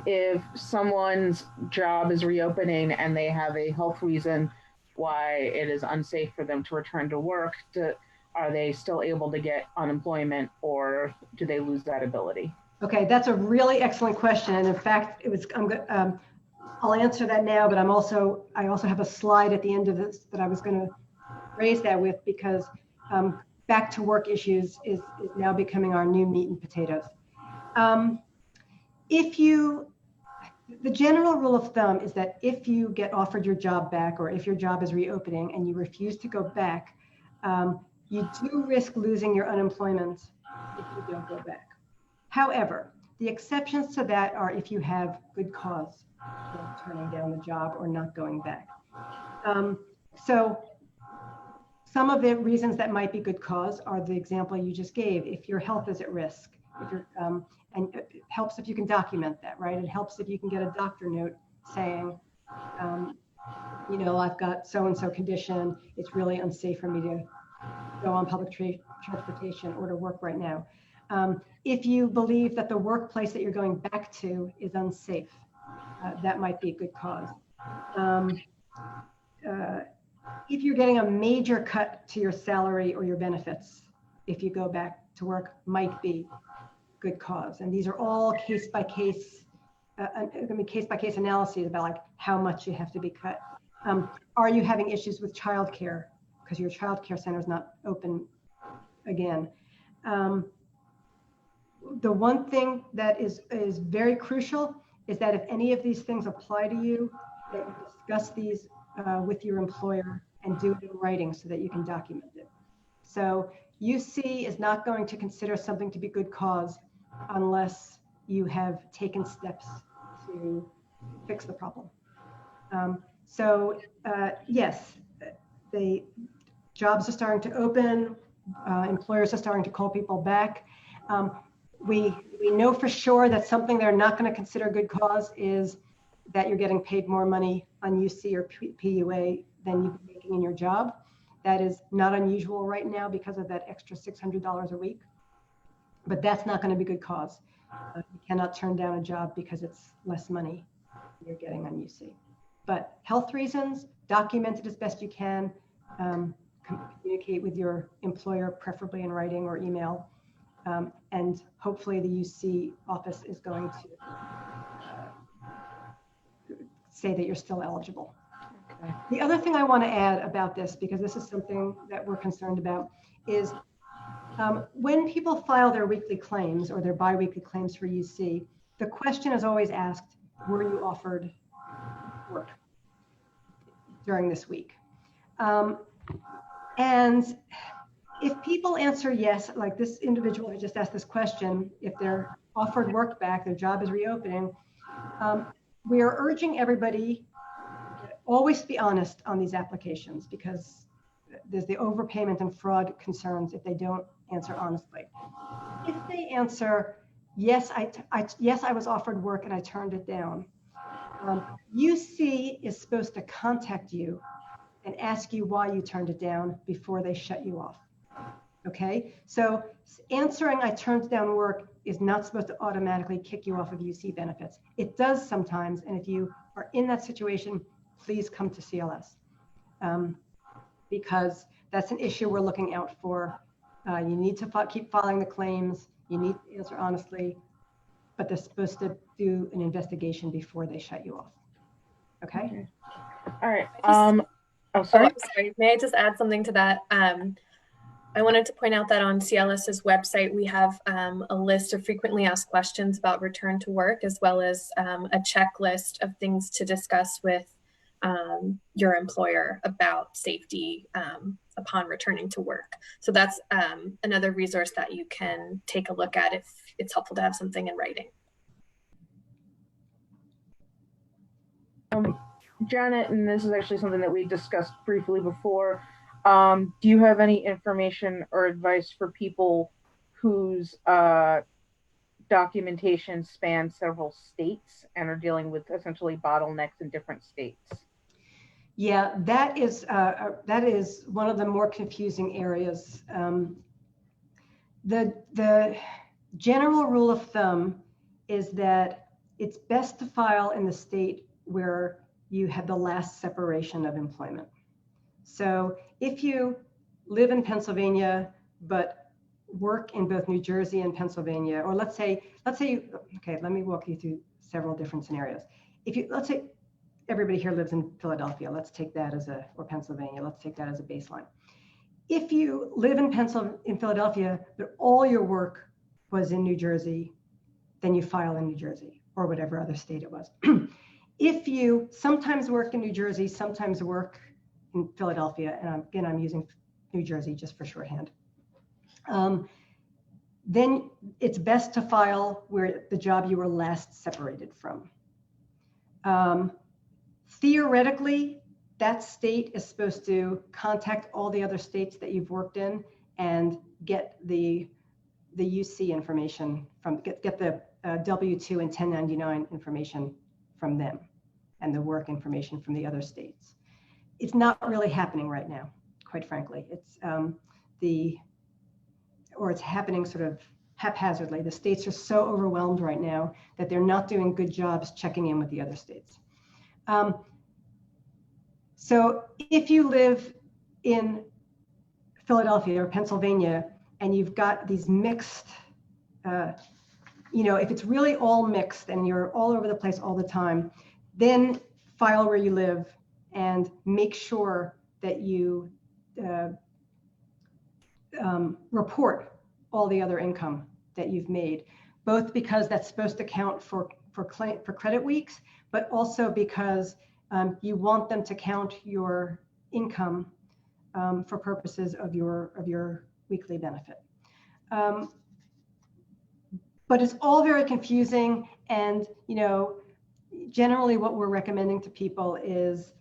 If someone's job is reopening and they have a health reason why it is unsafe for them to return to work, are they still able to get unemployment, or do they lose that ability? Okay, that's a really excellent question. And in fact, I'll answer that now, but I also have a slide at the end of this that I was going to raise that with, because back to work issues is now becoming our new meat and potatoes. The general rule of thumb is that if you get offered your job back, or if your job is reopening and you refuse to go back, you do risk losing your unemployment if you don't go back. However, the exceptions to that are if you have good cause for turning down the job or not going back. So some of the reasons that might be good cause are the example you just gave. If your health is at risk, and it helps if you can document that, right? It helps if you can get a doctor note saying, I've got so-and-so condition. It's really unsafe for me to go on public transportation or to work right now. If you believe that the workplace that you're going back to is unsafe, that might be a good cause. If you're getting a major cut to your salary or your benefits, if you go back to work, might be good cause. And these are all case-by-case analyses about like how much you have to be cut. Are you having issues with childcare because your childcare center is not open again? The one thing that is very crucial is that if any of these things apply to you, that you discuss these with your employer and do it in writing so that you can document it. So UC is not going to consider something to be good cause unless you have taken steps to fix the problem. Yes, the jobs are starting to open, employers are starting to call people back. We know for sure that something they're not going to consider good cause is that you're getting paid more money on UC or PUA than you've been making in your job. That is not unusual right now because of that extra $600 a week, but that's not going to be good cause. You cannot turn down a job because it's less money you're getting on UC. But health reasons, document it as best you can, communicate with your employer, preferably in writing or email, and hopefully the UC office is going to say that you're still eligible. Okay. The other thing I want to add about this, because this is something that we're concerned about, is when people file their weekly claims or their biweekly claims for UC, the question is always asked, were you offered work during this week? And if people answer yes, like this individual who just asked this question, if they're offered work back, their job is reopening, we are urging everybody to always be honest on these applications, because there's the overpayment and fraud concerns if they don't answer honestly. If they answer, yes, I was offered work and I turned it down, UC is supposed to contact you and ask you why you turned it down before they shut you off. Okay, so answering I turned down work is not supposed to automatically kick you off of UC benefits. It does sometimes, and if you are in that situation, please come to CLS, because that's an issue we're looking out for. You need to keep filing the claims, you need to answer honestly, but they're supposed to do an investigation before they shut you off. Okay? All right. Oh, Sorry. I'm sorry. May I just add something to that? I wanted to point out that on CLS's website, we have a list of frequently asked questions about return to work, as well as a checklist of things to discuss with your employer about safety upon returning to work. So that's another resource that you can take a look at if it's helpful to have something in writing. Janet, and this is actually something that we discussed briefly before. Do you have any information or advice for people whose documentation spans several states and are dealing with essentially bottlenecks in different states? Yeah, that is one of the more confusing areas. The general rule of thumb is that it's best to file in the state where you had the last separation of employment. So if you live in Pennsylvania but work in both New Jersey and Pennsylvania, or let's say okay, let me walk you through several different scenarios. Let's say everybody here lives in Philadelphia, let's take that or Pennsylvania, let's take that as a baseline. If you live in Philadelphia, but all your work was in New Jersey, then you file in New Jersey or whatever other state it was. If you sometimes work in New Jersey, sometimes work in Philadelphia, and again, I'm using New Jersey just for shorthand, then it's best to file where the job you were last separated from. Theoretically, that state is supposed to contact all the other states that you've worked in and get the UC information get the W-2 and 1099 information from them and the work information from the other states. It's not really happening right now, quite frankly. It's it's happening sort of haphazardly. The states are so overwhelmed right now that they're not doing good jobs checking in with the other states. So if you live in Philadelphia or Pennsylvania and you've got these mixed, if it's really all mixed and you're all over the place all the time, then file where you live and make sure that you report all the other income that you've made, both because that's supposed to count for credit weeks, but also because you want them to count your income for purposes of your weekly benefit. But it's all very confusing, and generally what we're recommending to people is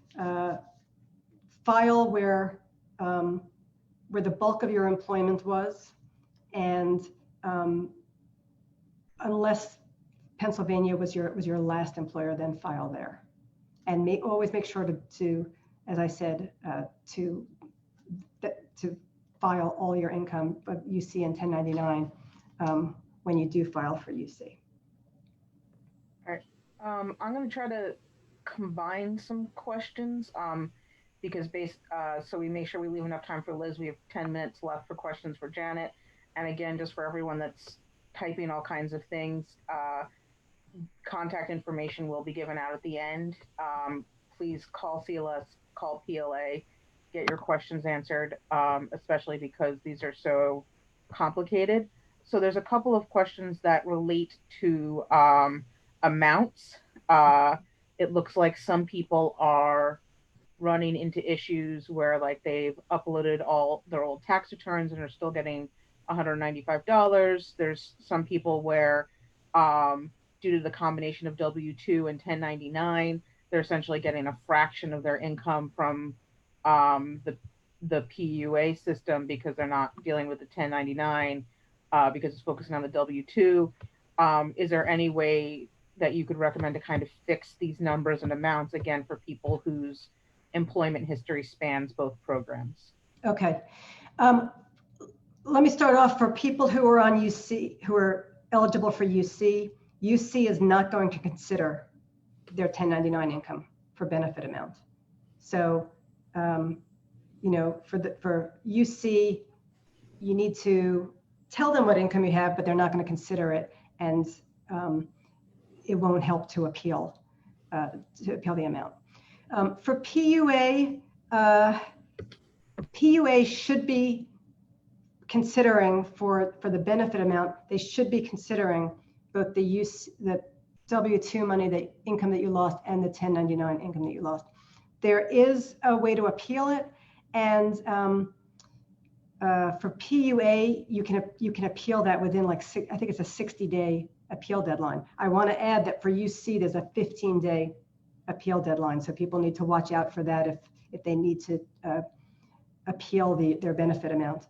file where the bulk of your employment was, and unless Pennsylvania was your last employer, then file there, and always make sure to as I said, to file all your income, but UC and 1099 when you do file for UC. All right, I'm going to try to combine some questions because so we make sure we leave enough time for Liz. We have 10 minutes left for questions for Janet, and again, just for everyone that's typing all kinds of things, contact information will be given out at the end. Please call CLS, call PLA, get your questions answered, especially because these are so complicated. So there's a couple of questions that relate to amounts. It looks like some people are running into issues where they've uploaded all their old tax returns and are still getting $195. There's some people where due to the combination of W-2 and 1099, they're essentially getting a fraction of their income from the the PUA system because they're not dealing with the 1099 because it's focusing on the W-2. Is there any way that you could recommend to kind of fix these numbers and amounts again for people whose employment history spans both programs? Okay. Let me start off for people who are on UC, who are eligible for UC. UC is not going to consider their 1099 income for benefit amount. So, you know, for UC, you need to tell them what income you have, but they're not going to consider it, and it won't help to appeal the amount. For PUA, PUA should be considering for the benefit amount, they should be considering both the W-2 money, the income that you lost, and the 1099 income that you lost. There is a way to appeal it, and for PUA, you can appeal that within I think it's a 60-day appeal deadline. I want to add that for UC, there's a 15-day appeal deadline, so people need to watch out for that if they need to appeal their benefit amount.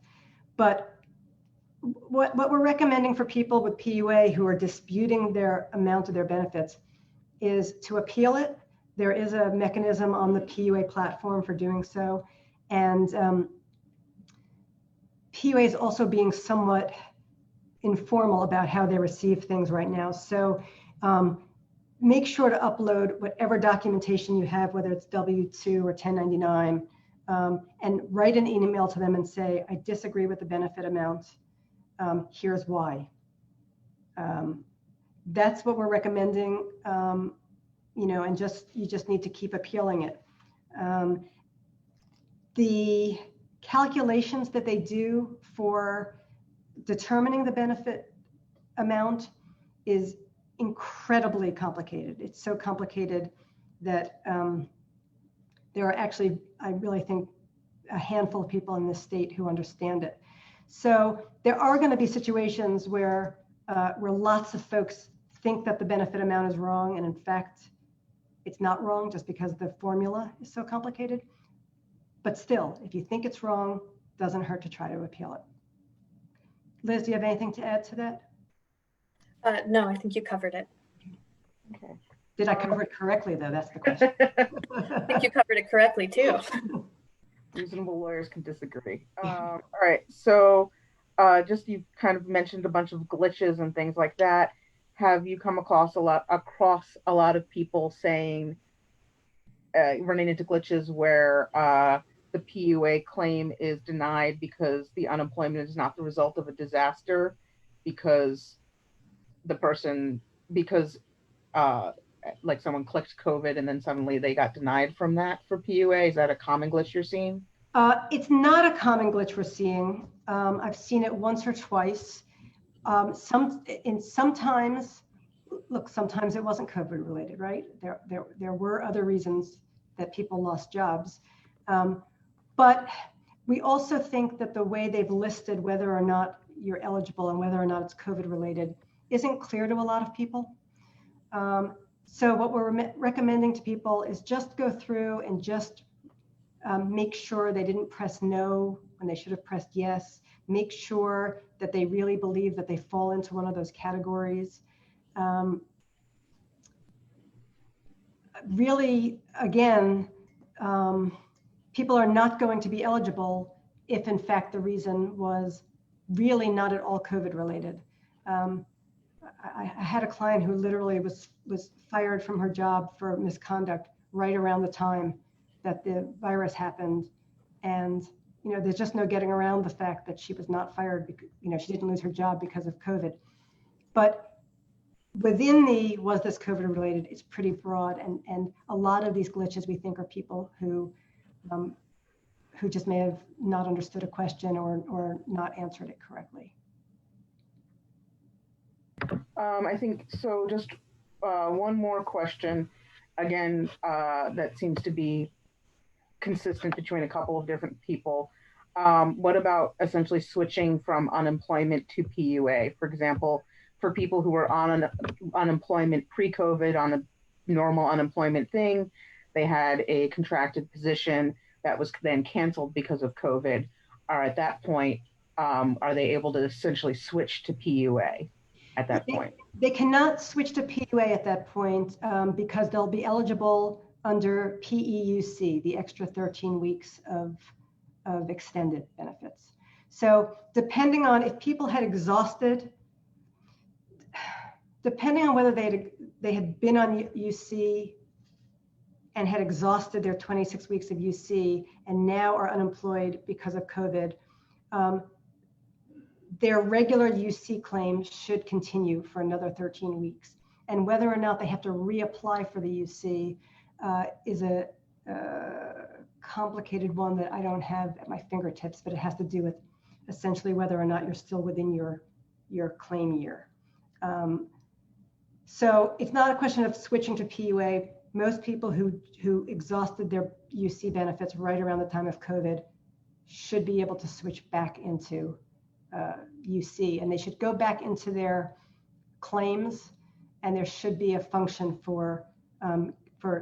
But what we're recommending for people with PUA who are disputing their amount of their benefits is to appeal it. There is a mechanism on the PUA platform for doing so. And PUA is also being somewhat informal about how they receive things right now. So make sure to upload whatever documentation you have, whether it's W-2 or 1099, and write an email to them and say, I disagree with the benefit amount. Here's why. That's what we're recommending, you know, and you just need to keep appealing it. The calculations that they do for determining the benefit amount is incredibly complicated. It's so complicated that there are actually, I really think, a handful of people in this state who understand it. So there are going to be situations where lots of folks think that the benefit amount is wrong, and in fact, it's not wrong just because the formula is so complicated. But still, if you think it's wrong, it doesn't hurt to try to appeal it. Liz, do you have anything to add to that? No, I think you covered it. Okay. Did I cover it correctly, though? That's the question. I think you covered it correctly, too. Reasonable lawyers can disagree. All right, so just you kind of mentioned a bunch of glitches and things like that. Have you come across a lot of people saying, running into glitches where the PUA claim is denied because the unemployment is not the result of a disaster, because like someone clicked COVID and then suddenly they got denied from that for PUA? Is that a common glitch you're seeing? It's not a common glitch we're seeing. I've seen it once or twice. Sometimes, look, sometimes it wasn't COVID related, right? There were other reasons that people lost jobs. But we also think that the way they've listed whether or not you're eligible and whether or not it's COVID related isn't clear to a lot of people. So what we're recommending to people is just go through and just make sure they didn't press no when they should have pressed yes. Make sure that they really believe that they fall into one of those categories. Really, again, people are not going to be eligible if in fact the reason was really not at all COVID related. I had a client who literally was fired from her job for misconduct right around the time that the virus happened. And, you know, there's just no getting around the fact that she was not fired because, you know, she didn't lose her job because of COVID. But within the was this COVID related, it's pretty broad. And a lot of these glitches we think are people who just may have not understood a question or not answered it correctly. I think so. Just one more question, again, that seems to be consistent between a couple of different people. What about essentially switching from unemployment to PUA? For example, for people who were on unemployment pre-COVID on a normal unemployment thing, they had a contracted position, that was then canceled because of COVID are at that point, are they able to essentially switch to PUA at that point? They cannot switch to PUA at that point because they'll be eligible under PEUC, the extra 13 weeks of extended benefits. So depending on if people had exhausted, depending on whether they had been on UC and had exhausted their 26 weeks of UC and now are unemployed because of COVID, their regular UC claim should continue for another 13 weeks. And whether or not they have to reapply for the UC is a complicated one that I don't have at my fingertips, but it has to do with essentially whether or not you're still within your claim year. So it's not a question of switching to PUA. Most people who exhausted their UC benefits right around the time of COVID should be able to switch back into UC, and they should go back into their claims, and there should be a function for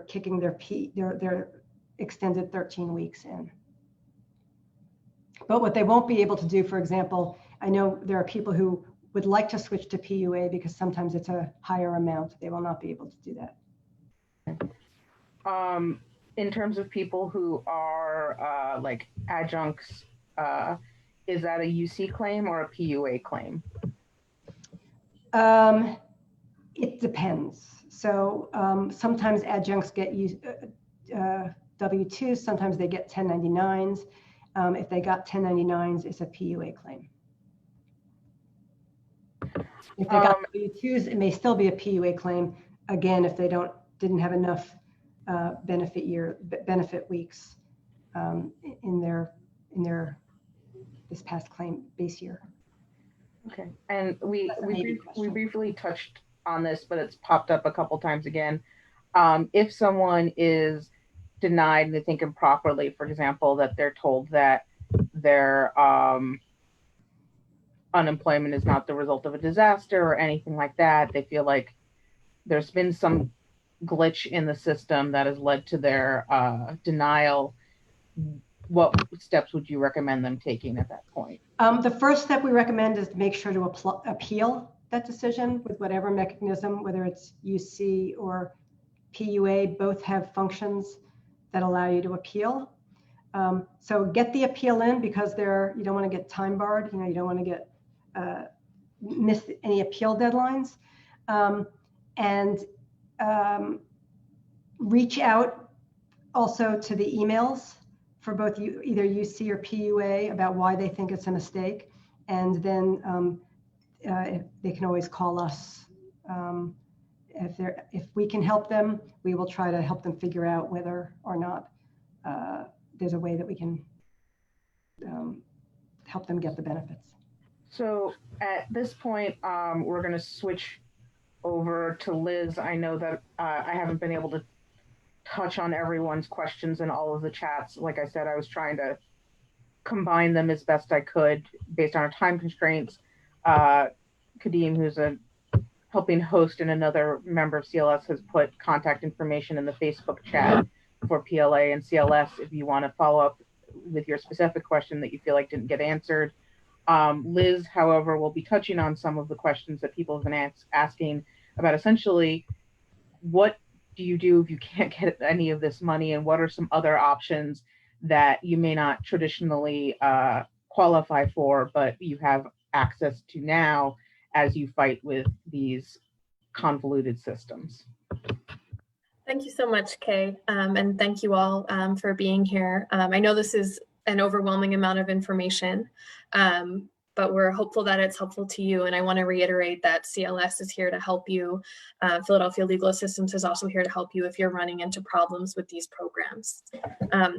kicking their extended 13 weeks in. But what they won't be able to do, for example, I know there are people who would like to switch to PUA because sometimes it's a higher amount. They will not be able to do that. In terms of people who are like adjuncts, is that a UC claim or a PUA claim? It depends. So sometimes adjuncts get W-2s, sometimes they get 1099s. If they got 1099s, it's a PUA claim. If they got W-2s, it may still be a PUA claim. Again, if they didn't have enough benefit weeks in their this past claim base year. Okay, and we briefly touched on this, but it's popped up a couple times again. If someone is denied and they think improperly, for example, that they're told that their unemployment is not the result of a disaster or anything like that, they feel like there's been some glitch in the system that has led to their denial, what steps would you recommend them taking at that point? The first step we recommend is to make sure to appeal that decision with whatever mechanism, whether it's UC or PUA, both have functions that allow you to appeal. So get the appeal in because you don't want to get time barred. You don't want to get miss any appeal deadlines, and reach out also to the emails for both either UC or PUA about why they think it's a mistake, and then they can always call us. If we can help them, we will try to help them figure out whether or not there's a way that we can help them get the benefits. So at this point, we're going to switch over to Liz. I know that I haven't been able to touch on everyone's questions in all of the chats. Like I said, I was trying to combine them as best I could based on our time constraints. Kadeem, who's a helping host and another member of CLS, has put contact information in the Facebook chat for PLA and CLS if you want to follow up with your specific question that you feel like didn't get answered. Liz, however, will be touching on some of the questions that people have been asking about essentially what do you do if you can't get any of this money, and what are some other options that you may not traditionally qualify for, but you have access to now as you fight with these convoluted systems. Thank you so much, Kay, and thank you all for being here. I know this is an overwhelming amount of information, but we're hopeful that it's helpful to you. And I want to reiterate that CLS is here to help you. Philadelphia Legal Assistance is also here to help you if you're running into problems with these programs.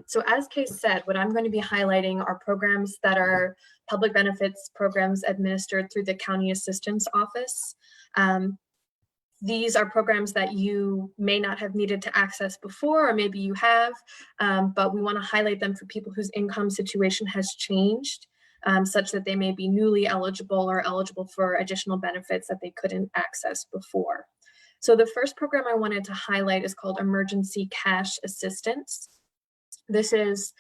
So as Kay said, what I'm going to be highlighting are programs that are public benefits programs administered through the County Assistance Office. These are programs that you may not have needed to access before, or maybe you have, but we want to highlight them for people whose income situation has changed, such that they may be newly eligible or eligible for additional benefits that they couldn't access before. So the first program I wanted to highlight is called Emergency Cash Assistance. This is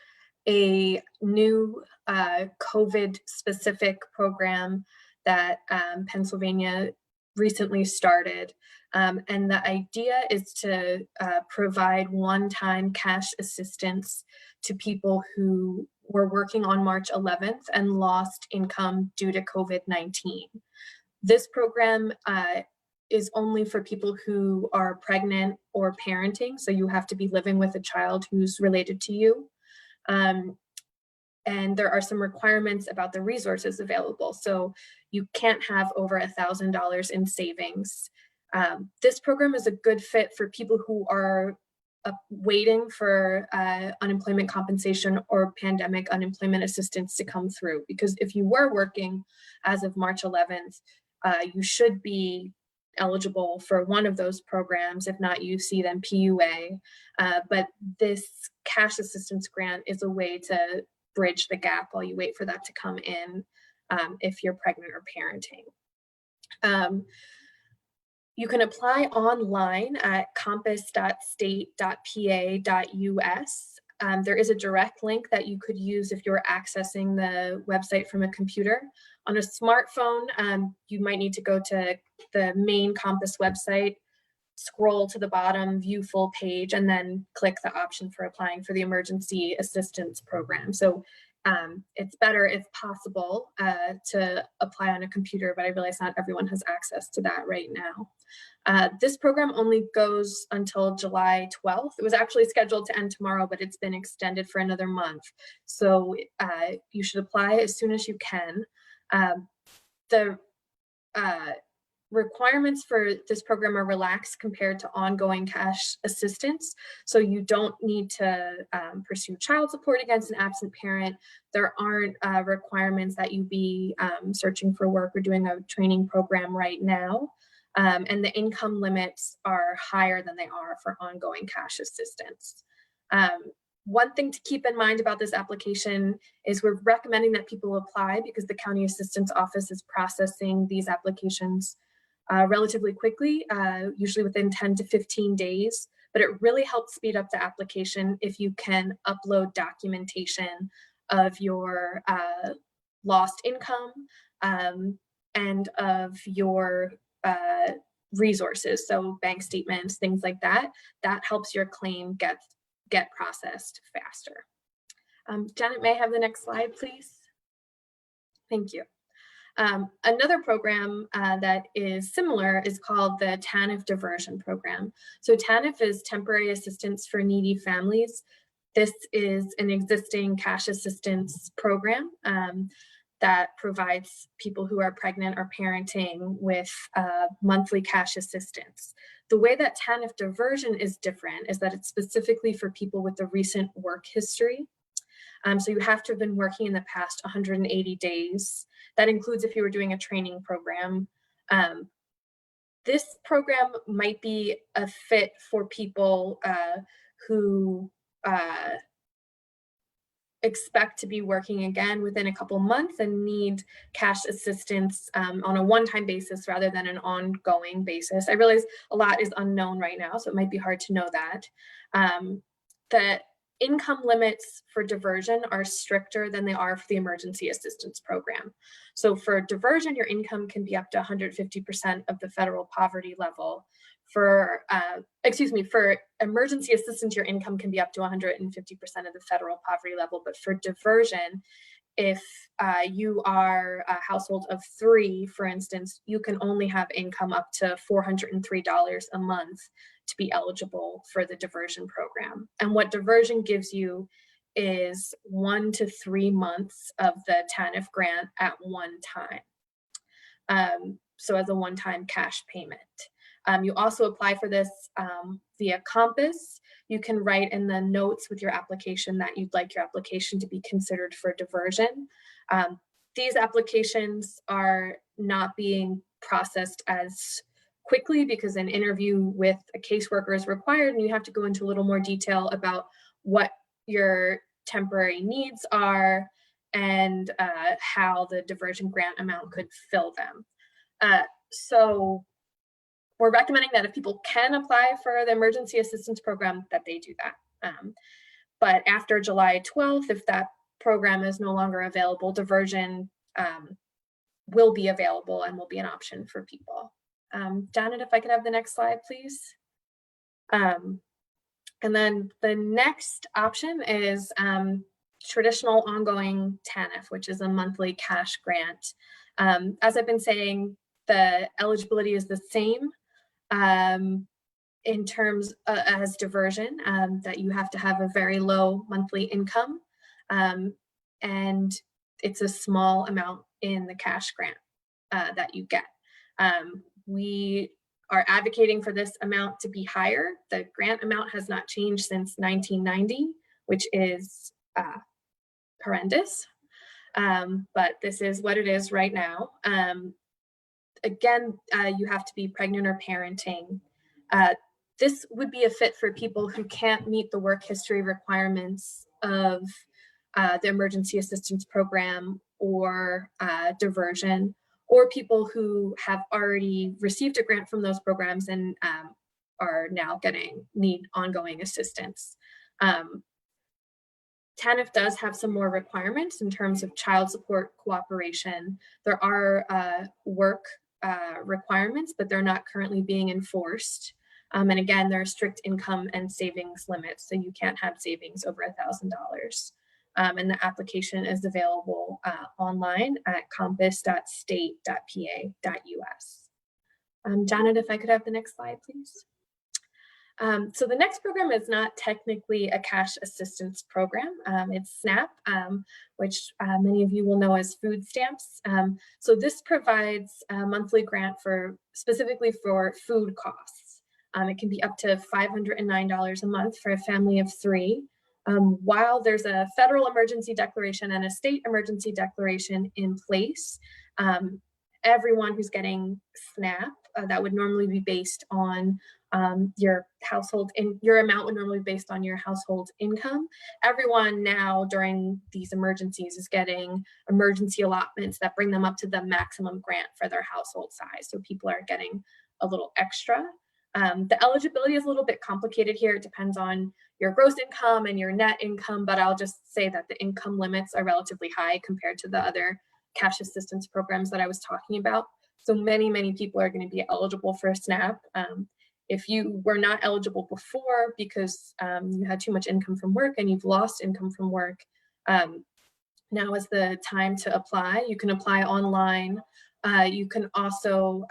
a new COVID-specific program that Pennsylvania recently started. And the idea is to provide one-time cash assistance to people who were working on March 11th and lost income due to COVID-19. This program is only for people who are pregnant or parenting, so you have to be living with a child who's related to you. And there are some requirements about the resources available. So you can't have over $1,000 in savings. This program is a good fit for people who are waiting for unemployment compensation or pandemic unemployment assistance to come through. Because if you were working as of March 11th, you should be eligible for one of those programs. If not UC, then PUA. But this cash assistance grant is a way to bridge the gap while you wait for that to come in if you're pregnant or parenting. You can apply online at compass.state.pa.us. There is a direct link that you could use if you're accessing the website from a computer. On a smartphone, you might need to go to the main Compass website, scroll to the bottom, view full page, and then click the option for applying for the emergency assistance program. So it's better if possible to apply on a computer, but I realize not everyone has access to that right now. This program only goes until July 12th. It was actually scheduled to end tomorrow, but it's been extended for another month. So you should apply as soon as you can. The requirements for this program are relaxed compared to ongoing cash assistance. So you don't need to pursue child support against an absent parent. There aren't requirements that you be searching for work or doing a training program right now. And the income limits are higher than they are for ongoing cash assistance. One thing to keep in mind about this application is we're recommending that people apply because the County Assistance Office is processing these applications relatively quickly, usually within 10 to 15 days, but it really helps speed up the application if you can upload documentation of your lost income and of your resources, so bank statements, things like that. That helps your claim get processed faster. Janet, may I have the next slide, please? Thank you. Another program that is similar is called the TANF Diversion Program. So TANF is Temporary Assistance for Needy Families. This is an existing cash assistance program that provides people who are pregnant or parenting with monthly cash assistance. The way that TANF Diversion is different is that it's specifically for people with a recent work history. So you have to have been working in the past 180 days. That includes if you were doing a training program. This program might be a fit for people who expect to be working again within a couple months and need cash assistance on a one-time basis rather than an ongoing basis. I realize a lot is unknown right now, so it might be hard to know that. The income limits for diversion are stricter than they are for the emergency assistance program. So for diversion, your income can be up to 150% of the federal poverty level. For, for emergency assistance, your income can be up to 150% of the federal poverty level. But for diversion, if you are a household of 3, for instance, you can only have income up to $403 a month to be eligible for the diversion program. And what diversion gives you is 1 to 3 months of the TANF grant at one time. So as a one-time cash payment. You also apply for this via Compass. You can write in the notes with your application that you'd like your application to be considered for diversion. These applications are not being processed as quickly because an interview with a caseworker is required, and you have to go into a little more detail about what your temporary needs are and how the diversion grant amount could fill them. So we're recommending that if people can apply for the emergency assistance program, that they do that. But after July 12th, if that program is no longer available, diversion will be available and will be an option for people. Janet, if I could have the next slide, please. And then the next option is traditional ongoing TANF, which is a monthly cash grant. As I've been saying, the eligibility is the same in terms as diversion, that you have to have a very low monthly income, and it's a small amount in the cash grant that you get. We are advocating for this amount to be higher. The grant amount has not changed since 1990, which is horrendous, but this is what it is right now. Again, you have to be pregnant or parenting. This would be a fit for people who can't meet the work history requirements of the emergency assistance program or diversion, or people who have already received a grant from those programs and are now need ongoing assistance. TANF does have some more requirements in terms of child support cooperation. There are work requirements, but they're not currently being enforced. And again, there are strict income and savings limits, so you can't have savings over $1,000. And the application is available online at compass.state.pa.us. Janet, if I could have the next slide, please. So the next program is not technically a cash assistance program. It's SNAP, which many of you will know as food stamps. So this provides a monthly grant specifically for food costs. It can be up to $509 a month for a family of 3. While there's a federal emergency declaration and a state emergency declaration in place, everyone who's getting SNAP, that would normally be based on your household, your amount would normally be based on your household income. Everyone now during these emergencies is getting emergency allotments that bring them up to the maximum grant for their household size. So people are getting a little extra. The eligibility is a little bit complicated here. It depends on your gross income and your net income, but I'll just say that the income limits are relatively high compared to the other cash assistance programs that I was talking about. So many people are going to be eligible for a SNAP. If you were not eligible before because you had too much income from work and you've lost income from work, now is the time to apply. You can apply online. You can also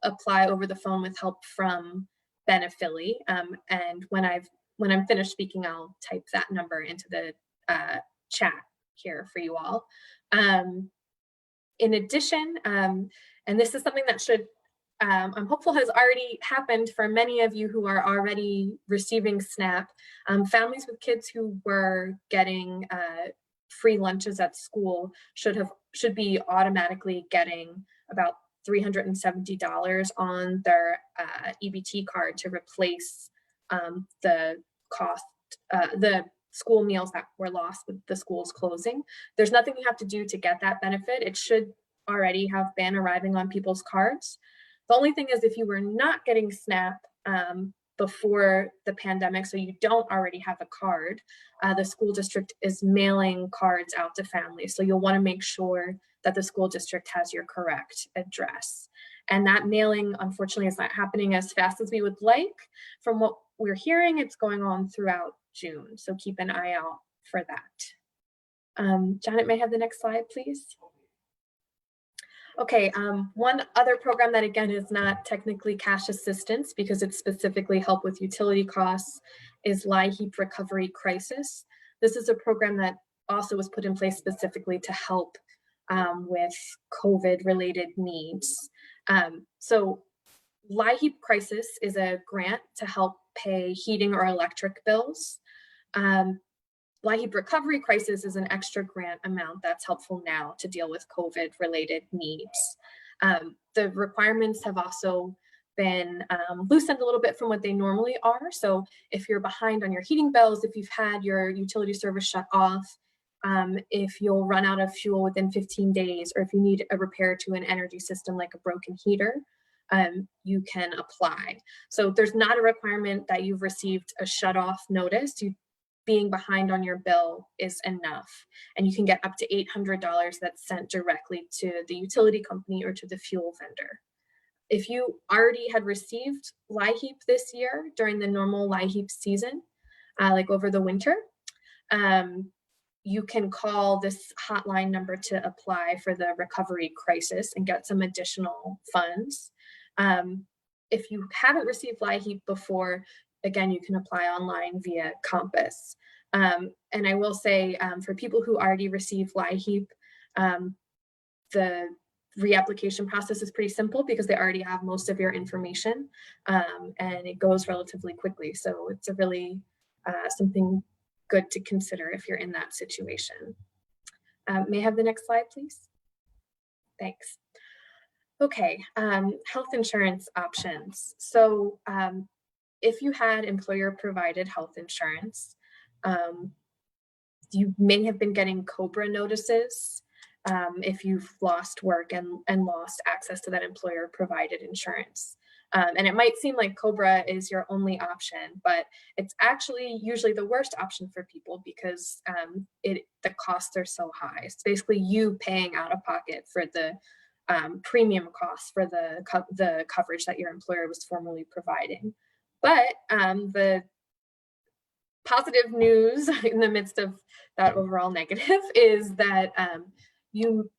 apply over the phone with help from Benephilly. And when I'm finished speaking, I'll type that number into the chat here for you all. In addition, and this is something that should, I'm hopeful has already happened for many of you who are already receiving SNAP. Families with kids who were getting free lunches at school should be automatically getting about $370 on their EBT card to replace the cost, the school meals that were lost with the schools closing. There's nothing you have to do to get that benefit. It should already have been arriving on people's cards. The only thing is if you were not getting SNAP before the pandemic, so you don't already have a card, the school district is mailing cards out to families. So you'll want to make sure that the school district has your correct address. And that mailing, unfortunately, is not happening as fast as we would like. From what we're hearing, it's going on throughout June. So keep an eye out for that. Janet, may I have the next slide, please? Okay, one other program that again is not technically cash assistance because it's specifically help with utility costs is LIHEAP Recovery Crisis. This is a program that also was put in place specifically to help with COVID related needs. So LIHEAP Crisis is a grant to help pay heating or electric bills. LIHEAP Recovery Crisis is an extra grant amount that's helpful now to deal with COVID related needs. The requirements have also been loosened a little bit from what they normally are. So if you're behind on your heating bills, if you've had your utility service shut off, if you'll run out of fuel within 15 days, or if you need a repair to an energy system like a broken heater, you can apply. So there's not a requirement that you've received a shut off notice. You'd being behind on your bill is enough. And you can get up to $800 that's sent directly to the utility company or to the fuel vendor. If you already had received LIHEAP this year during the normal LIHEAP season, like over the winter, you can call this hotline number to apply for the recovery crisis and get some additional funds. If you haven't received LIHEAP before, again, you can apply online via Compass. And I will say for people who already received LIHEAP, the reapplication process is pretty simple because they already have most of your information, and it goes relatively quickly. So it's a really something good to consider if you're in that situation. May I have the next slide, please? Thanks. Okay, health insurance options. So if you had employer provided health insurance, you may have been getting COBRA notices if you've lost work and lost access to that employer provided insurance. And it might seem like COBRA is your only option, but it's actually usually the worst option for people because the costs are so high. It's basically you paying out of pocket for the premium costs for the coverage that your employer was formerly providing. But the positive news in the midst of that overall negative is that you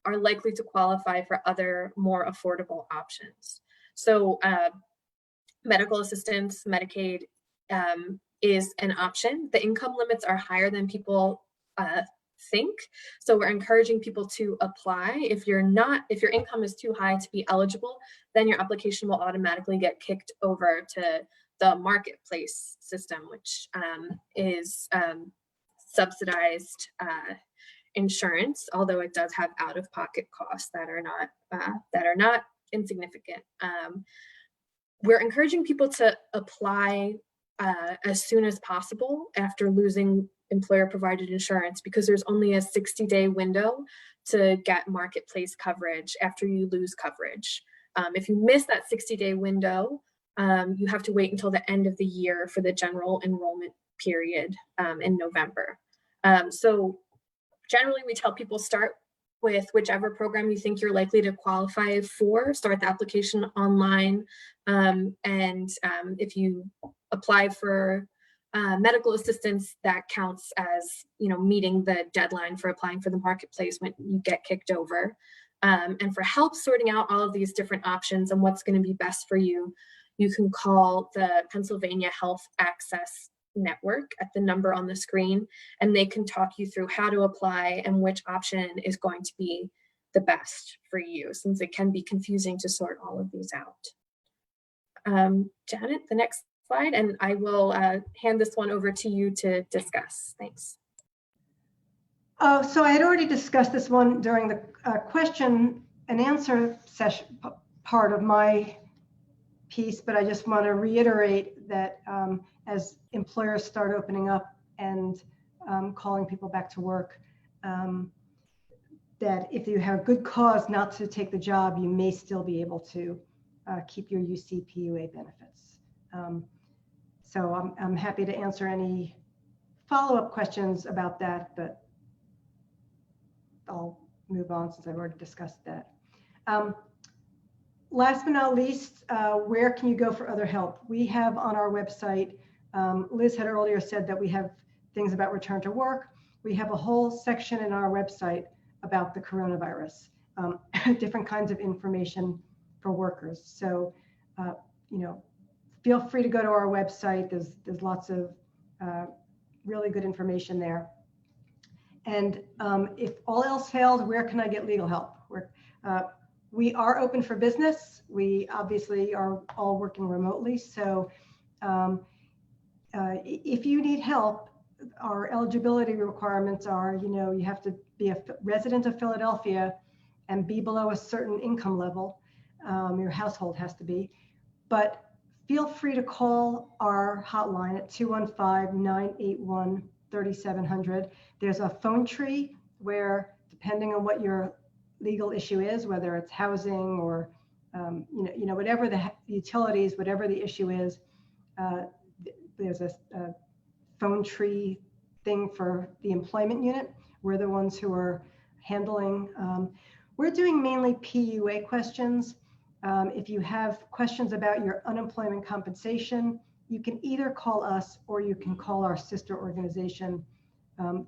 are likely to qualify for other more affordable options. So medical assistance, Medicaid is an option. The income limits are higher than people think. So we're encouraging people to apply. If your income is too high to be eligible, then your application will automatically get kicked over to the marketplace system, which is subsidized insurance, although it does have out-of-pocket costs that are not insignificant. We're encouraging people to apply as soon as possible after losing employer-provided insurance because there's only a 60-day window to get marketplace coverage after you lose coverage. If you miss that 60-day window, you have to wait until the end of the year for the general enrollment period in November. So generally, we tell people start with whichever program you think you're likely to qualify for. Start the application online, and if you apply for medical assistance, that counts as meeting the deadline for applying for the marketplace when you get kicked over. And for help sorting out all of these different options and what's going to be best for you, you can call the Pennsylvania Health Access Network at the number on the screen, and they can talk you through how to apply and which option is going to be the best for you, since it can be confusing to sort all of these out. Janet, the next slide, and I will hand this one over to you to discuss. Thanks. So I had already discussed this one during the question and answer session part of my piece, but I just want to reiterate that as employers start opening up and calling people back to work, that if you have good cause not to take the job, you may still be able to keep your UCPUA benefits. So I'm happy to answer any follow-up questions about that, but I'll move on since I've already discussed that. Last but not least, where can you go for other help? We have on our website, Liz had earlier said that we have things about return to work. We have a whole section in our website about the coronavirus, different kinds of information for workers. So, feel free to go to our website. There's lots of really good information there. And if all else fails, where can I get legal help? We are open for business. We obviously are all working remotely. So if you need help, our eligibility requirements are, you have to be a resident of Philadelphia and be below a certain income level. Your household has to be. But feel free to call our hotline at 215-981-3700. There's a phone tree where, depending on what your legal issue is, whether it's housing or whatever the utilities, whatever the issue is, there's a phone tree thing for the employment unit. We're the ones who are handling, we're doing mainly PUA questions. If you have questions about your unemployment compensation, you can either call us or you can call our sister organization,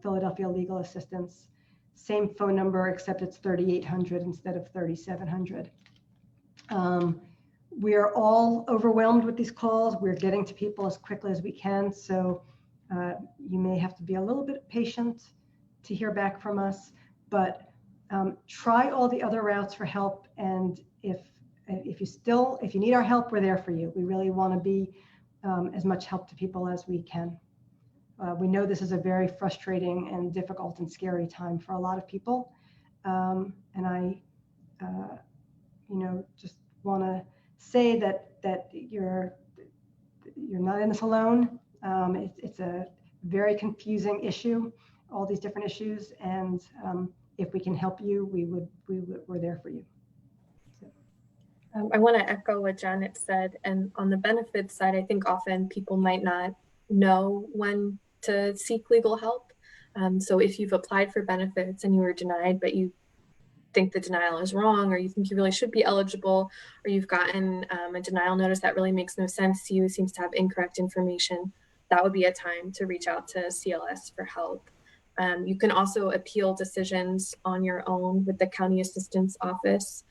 Philadelphia Legal Assistance. Same phone number, except it's 3,800 instead of 3,700. We are all overwhelmed with these calls. We're getting to people as quickly as we can. So you may have to be a little bit patient to hear back from us, but try all the other routes for help. And if you need our help, we're there for you. We really want to be as much help to people as we can. We know this is a very frustrating and difficult and scary time for a lot of people. And I, just want to say that you're not in this alone. It's a very confusing issue, all these different issues, and if we can help you, we're there for you. So. I want to echo what Janet said, and on the benefits side, I think often people might not know when to seek legal help. So if you've applied for benefits and you were denied, but you think the denial is wrong, or you think you really should be eligible, or you've gotten a denial notice that really makes no sense to you, seems to have incorrect information, that would be a time to reach out to CLS for help. You can also appeal decisions on your own with the county assistance office.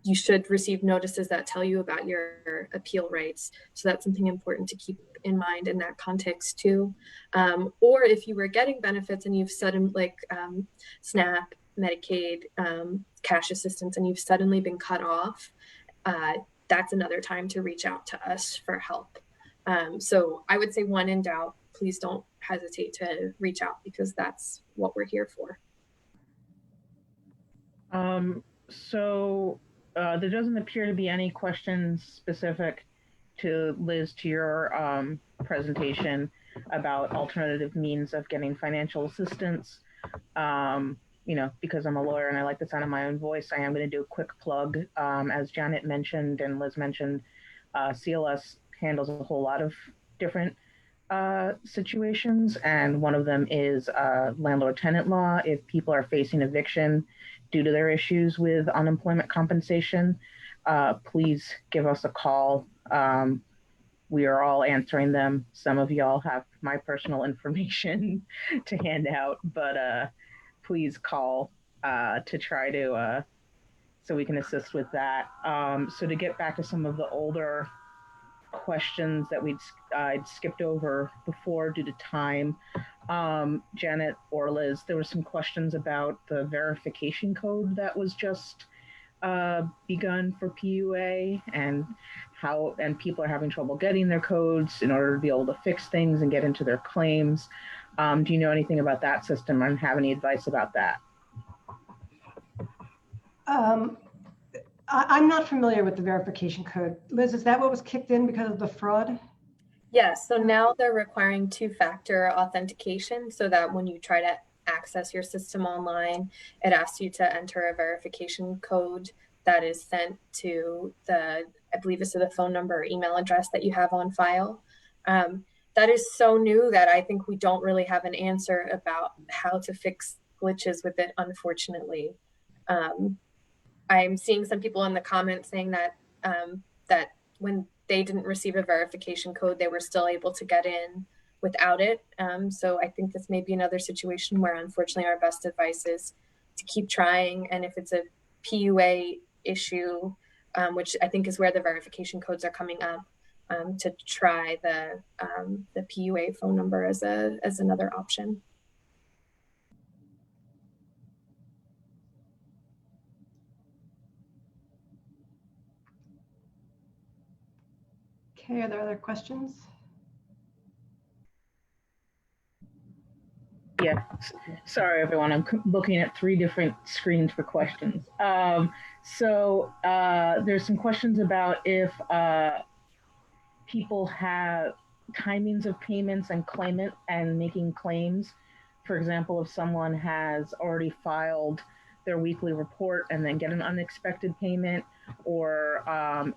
You should receive notices that tell you about your appeal rights. So that's something important to keep in mind in that context too. Or if you were getting benefits and you've suddenly, SNAP, Medicaid, cash assistance, and you've suddenly been cut off, that's another time to reach out to us for help. So I would say, when in doubt, please don't hesitate to reach out, because that's what we're here for. There doesn't appear to be any questions specific to Liz, to your presentation about alternative means of getting financial assistance. Because I'm a lawyer and I like the sound of my own voice, I am going to do a quick plug. As Janet mentioned and Liz mentioned, CLS handles a whole lot of different situations, and one of them is landlord-tenant law. If people are facing eviction due to their issues with unemployment compensation, please give us a call. We are all answering them. Some of y'all have my personal information to hand out, but please call to try to, so we can assist with that. So to get back to some of the older questions that I'd skipped over before due to time, Janet or Liz, there were some questions about the verification code that was just begun for PUA, and people are having trouble getting their codes in order to be able to fix things and get into their claims. Do you know anything about that system and have any advice about that? I'm not familiar with the verification code. Liz, is that what was kicked in because of the fraud? Yes, so now they're requiring two-factor authentication, so that when you try to access your system online, it asks you to enter a verification code that is sent to I believe it's to the phone number or email address that you have on file. That is so new that I think we don't really have an answer about how to fix glitches with it, unfortunately. I'm seeing some people in the comments saying that that when they didn't receive a verification code, they were still able to get in without it. So I think this may be another situation where, unfortunately, our best advice is to keep trying. And if it's a PUA issue, which I think is where the verification codes are coming up, to try the PUA phone number as another option. Okay, are there other questions? Yeah, sorry everyone, I'm looking at 3 different screens for questions. There's some questions about if people have timings of payments and making claims. For example, if someone has already filed their weekly report and then get an unexpected payment, or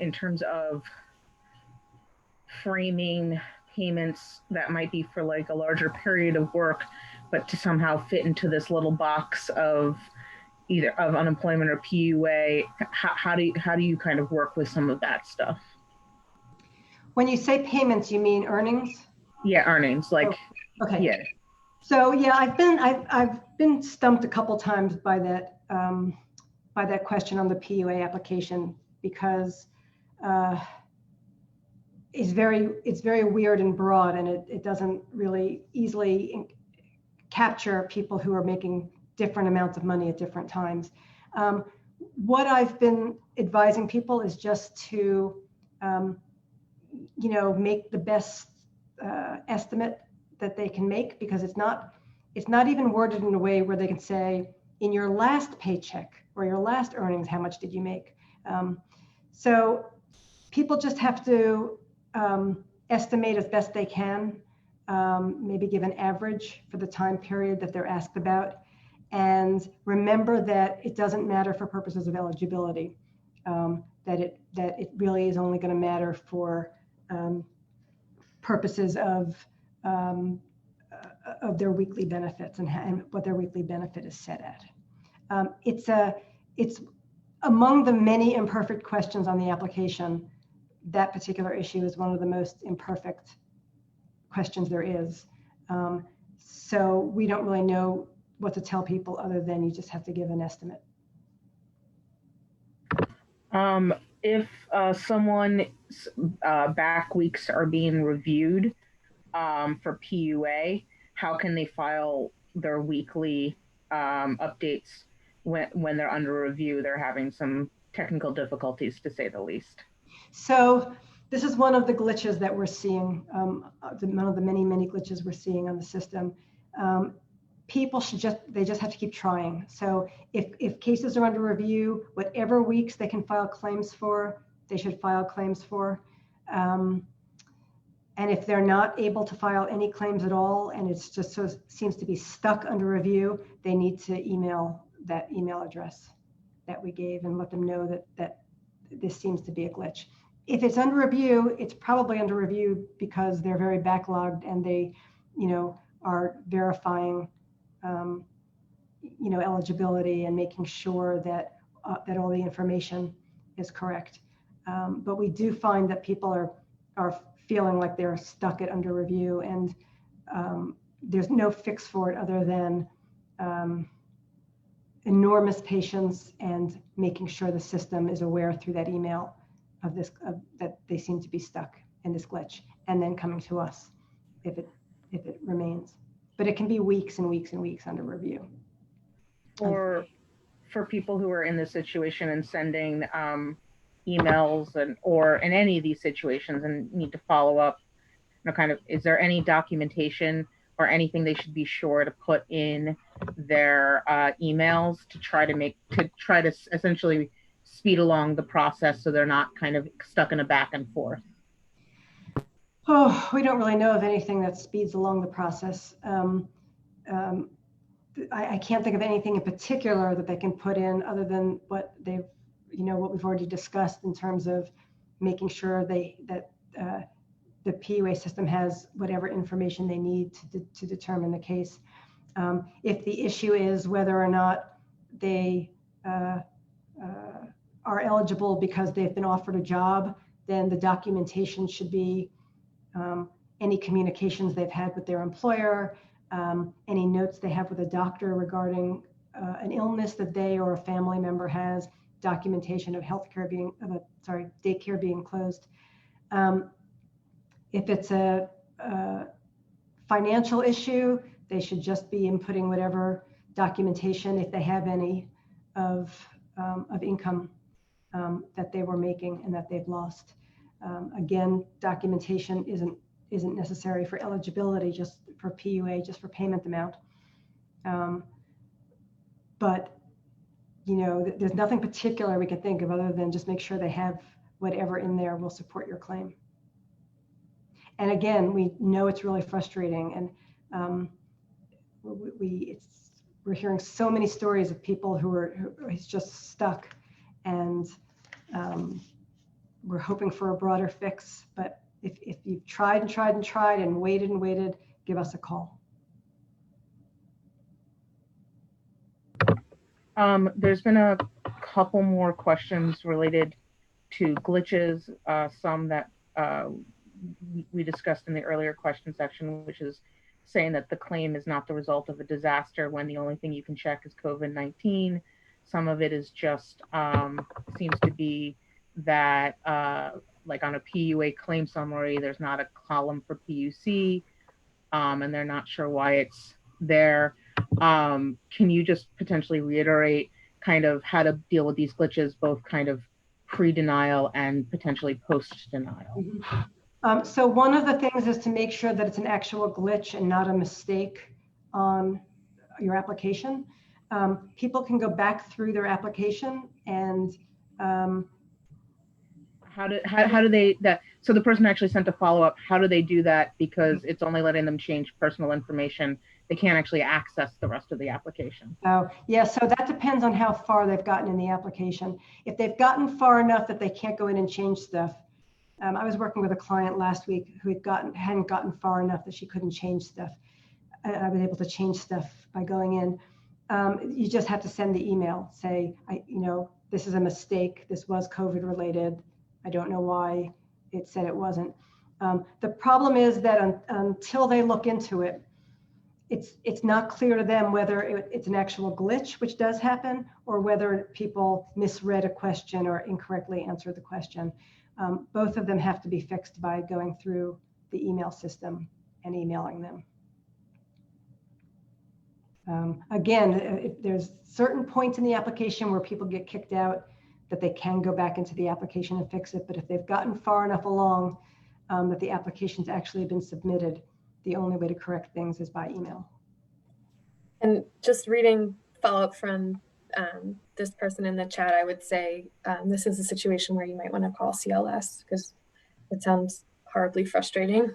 in terms of framing payments that might be for like a larger period of work, but to somehow fit into this little box of either of unemployment or PUA. How do you kind of work with some of that stuff? When you say payments, you mean earnings? Yeah, earnings, like, okay. yeah. So yeah, I've been stumped a couple times by that question on the PUA application, because it's very weird and broad, and it doesn't really easily capture people who are making different amounts of money at different times. What I've been advising people is just to make the best estimate that they can make, because it's not even worded in a way where they can say, in your last paycheck or your last earnings, how much did you make? So people just have to estimate as best they can, maybe give an average for the time period that they're asked about, and remember that it doesn't matter for purposes of eligibility, that it really is only going to matter for purposes of their weekly benefits and what their weekly benefit is set at. It's among the many imperfect questions on the application. That particular issue is one of the most imperfect questions there is. So we don't really know what to tell people other than you just have to give an estimate. If someone's back weeks are being reviewed for PUA, how can they file their weekly updates when they're under review? They're having some technical difficulties, to say the least. So this is one of the glitches that we're seeing, one of the many glitches we're seeing on the system. People should just have to keep trying. So if cases are under review, whatever weeks they can file claims for, they should file claims for. And if they're not able to file any claims at all, and it's just seems to be stuck under review, they need to email that email address that we gave and let them know that this seems to be a glitch. If it's under review, it's probably under review because they're very backlogged and they, are verifying, eligibility and making sure that all the information is correct. But we do find that people are feeling like they're stuck at under review, and there's no fix for it other than enormous patience and making sure the system is aware through that email of this, that they seem to be stuck in this glitch, and then coming to us if it remains. But it can be weeks and weeks and weeks under review. Or for people who are in this situation and sending emails or in any of these situations and need to follow up, is there any documentation or anything they should be sure to put in their emails to try to essentially speed along the process so they're not kind of stuck in a back and forth? Oh, we don't really know of anything that speeds along the process. I can't think of anything in particular that they can put in other than what they've, what we've already discussed in terms of making sure that the PUA system has whatever information they need to determine the case. If the issue is whether or not they are eligible because they've been offered a job, then the documentation should be any communications they've had with their employer, any notes they have with a doctor regarding an illness that they or a family member has, documentation of daycare being closed. If it's a financial issue, they should just be inputting whatever documentation, if they have any, of income that they were making and that they've lost. Again, documentation isn't necessary for eligibility, just for PUA, just for payment amount. But there's nothing particular we can think of other than just make sure they have whatever in there will support your claim. And again, we know it's really frustrating, and we're hearing so many stories of people who are just stuck, and we're hoping for a broader fix, but if you've tried and tried and tried and waited, give us a call. There's been a couple more questions related to glitches, some that we discussed in the earlier question section, which is saying that the claim is not the result of a disaster when the only thing you can check is COVID-19. Some of it is just seems to be that like on a PUA claim summary, there's not a column for PUC, and they're not sure why it's there. Can you just potentially reiterate kind of how to deal with these glitches, both kind of pre-denial and potentially post-denial? So one of the things is to make sure that it's an actual glitch and not a mistake on your application. People can go back through their application and how do they that so the person actually sent a follow-up, how do they do that? Because it's only letting them change personal information. They can't actually access the rest of the application. Oh, yeah, so that depends on how far they've gotten in the application. If they've gotten far enough that they can't go in and change stuff. I was working with a client last week who hadn't gotten far enough that she couldn't change stuff. I was able to change stuff by going in. You just have to send the email, say, this is a mistake. This was COVID related. I don't know why it said it wasn't. The problem is that until they look into it, it's not clear to them whether it's an actual glitch, which does happen, or whether people misread a question or incorrectly answered the question. Both of them have to be fixed by going through the email system and emailing them. Again, if there's certain points in the application where people get kicked out, that they can go back into the application and fix it. But if they've gotten far enough along that the application's actually been submitted, the only way to correct things is by email. And just reading follow-up from this person in the chat, I would say this is a situation where you might want to call CLS because it sounds horribly frustrating.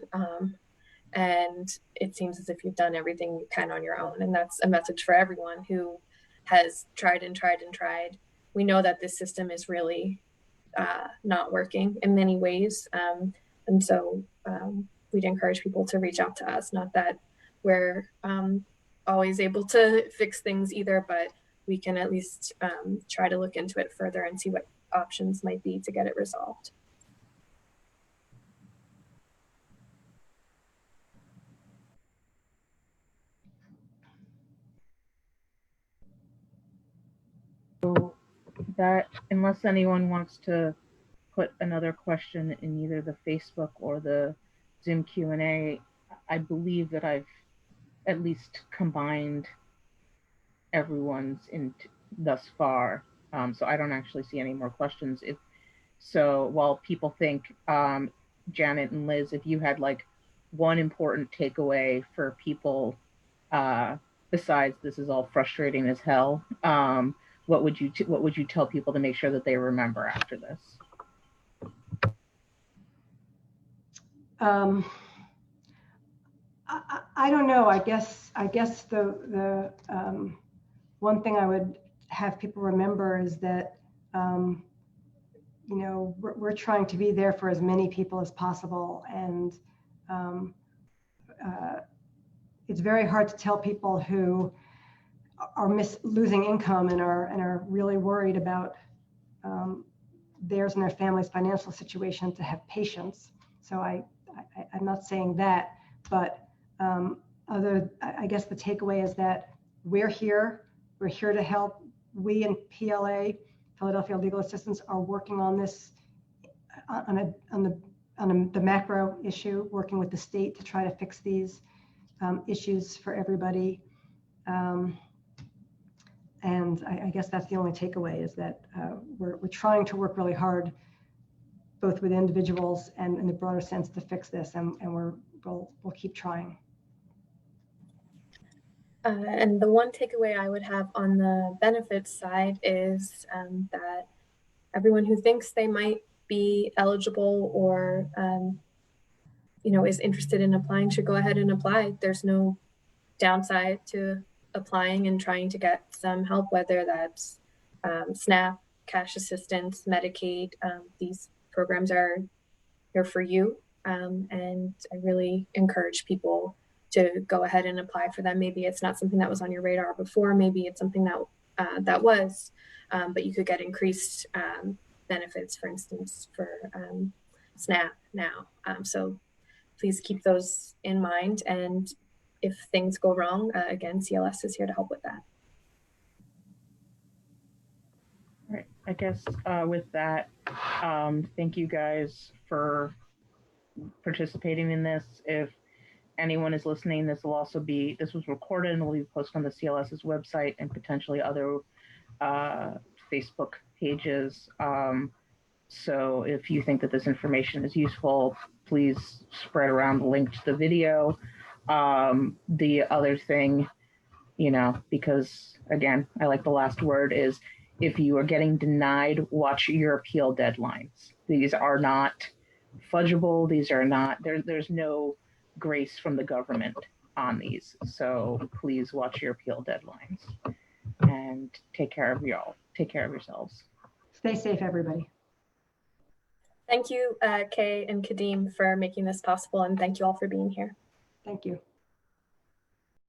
And it seems as if you've done everything you can on your own. And that's a message for everyone who has tried and tried and tried. We know that this system is really not working in many ways. And so we'd encourage people to reach out to us. Not that we're always able to fix things either, but we can at least try to look into it further and see what options might be to get it resolved. So that, unless anyone wants to put another question in either the Facebook or the Zoom Q&A, I believe that I've at least combined everyone's thus far. So I don't actually see any more questions. So while people think, Janet and Liz, if you had like one important takeaway for people, besides this is all frustrating as hell, what would you tell people to make sure that they remember after this? I don't know. I guess the one thing I would have people remember is that we're trying to be there for as many people as possible, and it's very hard to tell people who are losing income and are really worried about theirs and their family's financial situation to have patience. So I'm not saying that, but I guess the takeaway is that we're here to help. We in PLA, Philadelphia Legal Assistance, are working on this on the macro issue, working with the state to try to fix these issues for everybody. And I guess that's the only takeaway, is that we're trying to work really hard, both with individuals and in the broader sense, to fix this, and we'll keep trying. And the one takeaway I would have on the benefits side is that everyone who thinks they might be eligible or is interested in applying should go ahead and apply. There's no downside to applying and trying to get some help, whether that's SNAP, cash assistance, Medicaid. These programs are here for you. And I really encourage people to go ahead and apply for them. Maybe it's not something that was on your radar before, maybe it's something that that was, but you could get increased benefits, for instance, for SNAP now. So please keep those in mind. And if things go wrong, again, CLS is here to help with that. All right, I guess with that, thank you guys for participating in this. If anyone is listening, this was recorded and will be posted on the CLS's website and potentially other Facebook pages. So if you think that this information is useful, please spread around the link to the video. The other thing, because again, I like the last word is, if you are getting denied, watch your appeal deadlines. These are not fudgeable. These are not, there's no grace from the government on these. So please watch your appeal deadlines and take care of y'all. Take care of yourselves. Stay safe, everybody. Thank you, Kay and Kadeem, for making this possible, and thank you all for being here. Thank you.